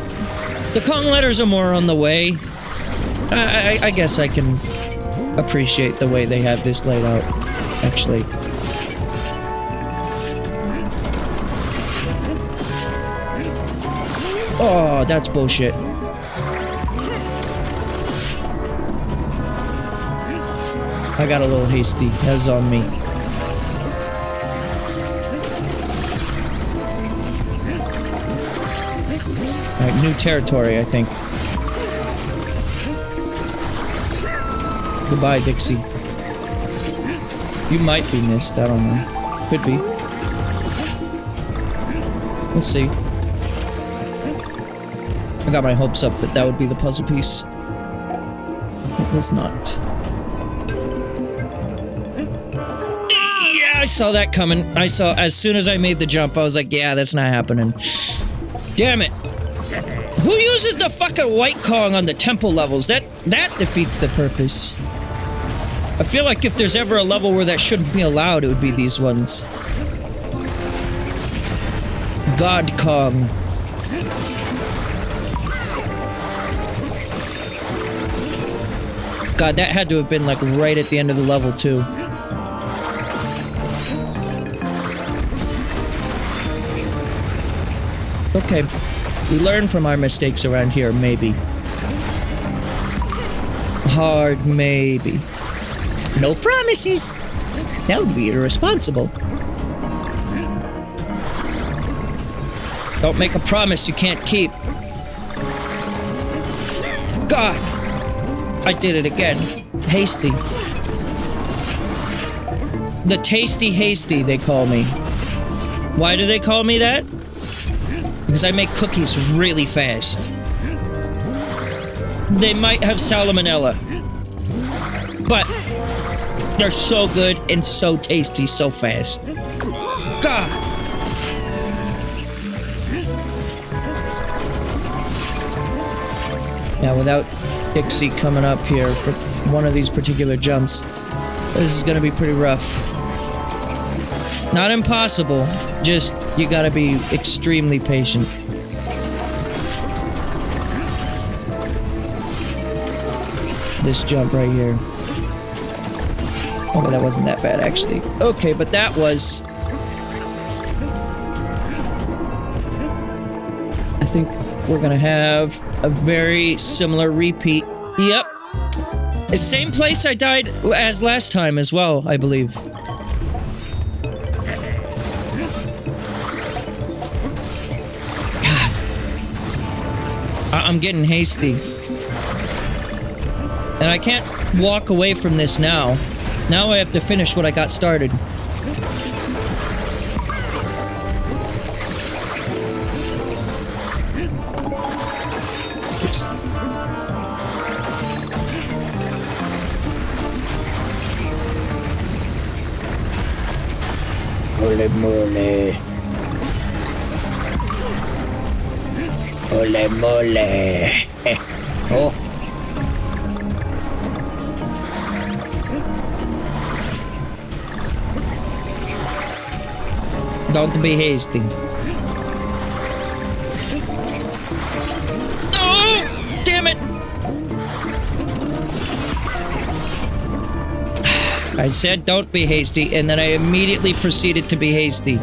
the Kong letters are more on the way. I guess I can appreciate the way they have this laid out, actually. Oh, that's bullshit. I got a little hasty. That was on me. new territory, I think. Goodbye, Dixie. You might be missed, I don't know. Could be. We'll see. I got my hopes up that that would be the puzzle piece. It was not. Yeah, I saw that coming. I saw, as soon as I made the jump, I was like, yeah, that's not happening. Damn it. Who uses the fucking white Kong on the temple levels? That defeats the purpose. I feel like if there's ever a level where that shouldn't be allowed, it would be these ones. God Kong. God, that had to have been like right at the end of the level too. Okay. We learn from our mistakes around here, maybe. Hard maybe. No promises! That would be irresponsible. Don't make a promise you can't keep. God! I did it again. Hasty. The Tasty Hasty, they call me. Why do they call me that? Because I make cookies really fast. They might have salmonella. But they're so good and so tasty so fast. God! Now, without Dixie coming up here for one of these particular jumps, this is gonna be pretty rough. Not impossible, just you gotta be extremely patient. This jump right here. Okay, that wasn't that bad, actually. Okay, but that was... I think we're gonna have a very similar repeat. Yep. The same place I died as last time as well, I believe. God. I'm getting hasty. And I can't walk away from this now. Now I have to finish what I got started. Ole mole. Ole mole. Oh. Don't be hasty. Oh! Damn it! I said don't be hasty, and then I immediately proceeded to be hasty.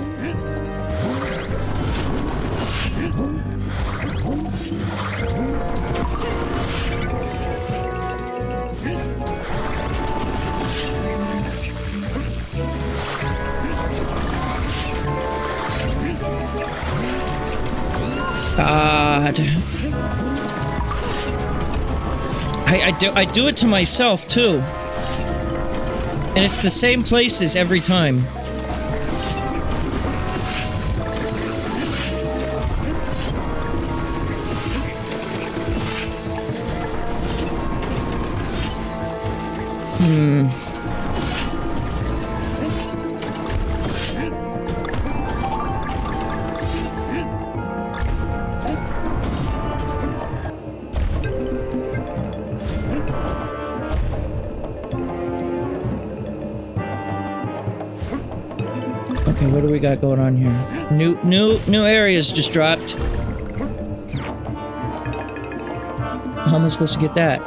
God. I do it to myself, too. And it's the same places every time. Okay, what do we got going on here? New areas just dropped. How am I supposed to get that?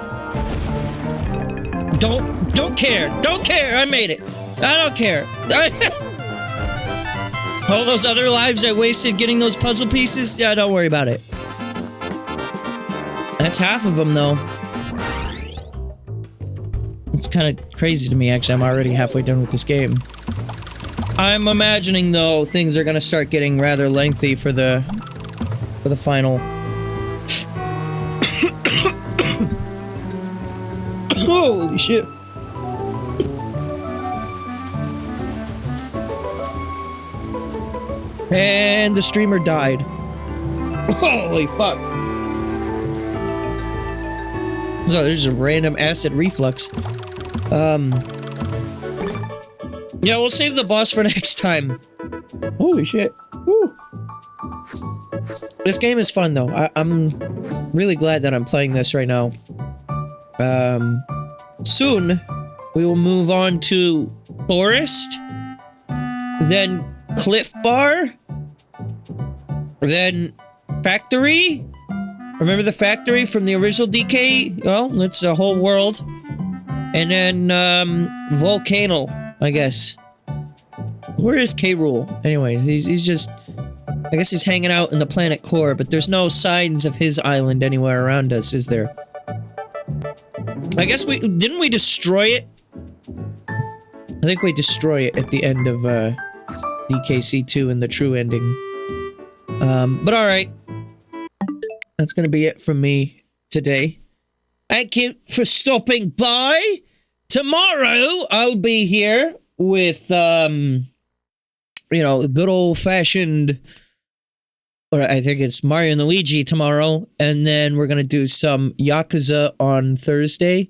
Don't care. Don't care. I made it. I don't care. All those other lives I wasted getting those puzzle pieces? Yeah, don't worry about it. That's half of them, though. It's kind of crazy to me, actually. I'm already halfway done with this game. I'm imagining, though, things are gonna start getting rather lengthy for the final Holy shit. And the streamer died. Holy fuck. So there's a random acid reflux. Yeah, we'll save the boss for next time. Holy shit. Woo. This game is fun though. I'm really glad that I'm playing this right now. Soon we will move on to Forest, then Cliff Bar, then Factory. Remember the Factory from the original DK? Well, that's a whole world. And then, Volcano, I guess. Where is K. Rool? Anyways, he's just... I guess he's hanging out in the planet core, but there's no signs of his island anywhere around us, is there? I guess didn't we destroy it? I think we destroy it at the end of, DKC2 in the true ending. But alright. That's gonna be it from me today. Thank you for stopping by. Tomorrow, I'll be here with, you know, good old-fashioned... Or I think it's Mario and Luigi tomorrow. And then we're gonna do some Yakuza on Thursday.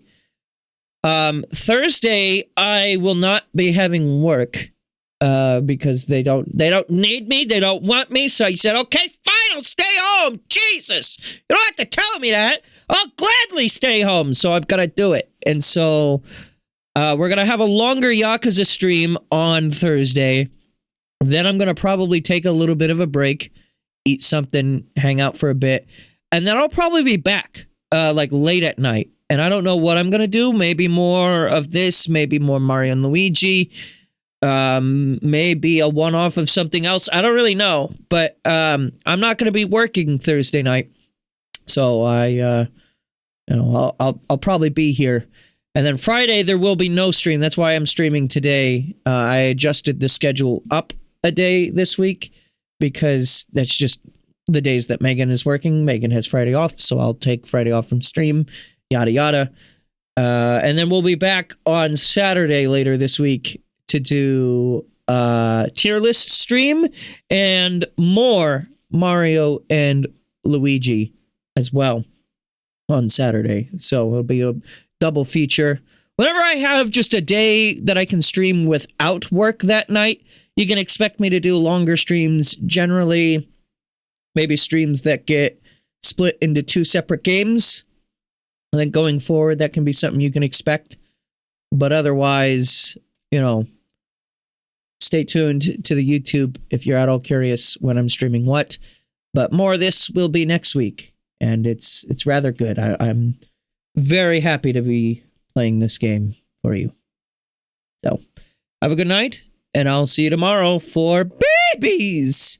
Thursday, I will not be having work. Because they don't need me, they don't want me, so I said, okay, fine, I'll stay home. Jesus! You don't have to tell me that. I'll gladly stay home, so I've gotta do it. And so, we're gonna have a longer Yakuza stream on Thursday. Then I'm gonna probably take a little bit of a break, eat something, hang out for a bit, and then I'll probably be back, like, late at night. And I don't know what I'm gonna do. Maybe more of this, maybe more Mario and Luigi, maybe a one-off of something else. I don't really know, but, I'm not gonna be working Thursday night. So you know, I'll probably be here. And then Friday, there will be no stream. That's why I'm streaming today. I adjusted the schedule up a day this week because that's just the days that Megan is working. Megan has Friday off, so I'll take Friday off from stream, yada yada. And then we'll be back on Saturday later this week to do tier list stream and more Mario and Luigi as well on Saturday. So it'll be a double feature. Whenever I have just a day that I can stream without work that night, you can expect me to do longer streams, generally maybe streams that get split into 2 separate games. And then going forward, that can be something you can expect. But otherwise, you know, stay tuned to the YouTube if you're at all curious when I'm streaming what. But more of this will be next week. And it's rather good. I'm very happy to be playing this game for you. So, have a good night, and I'll see you tomorrow for babies!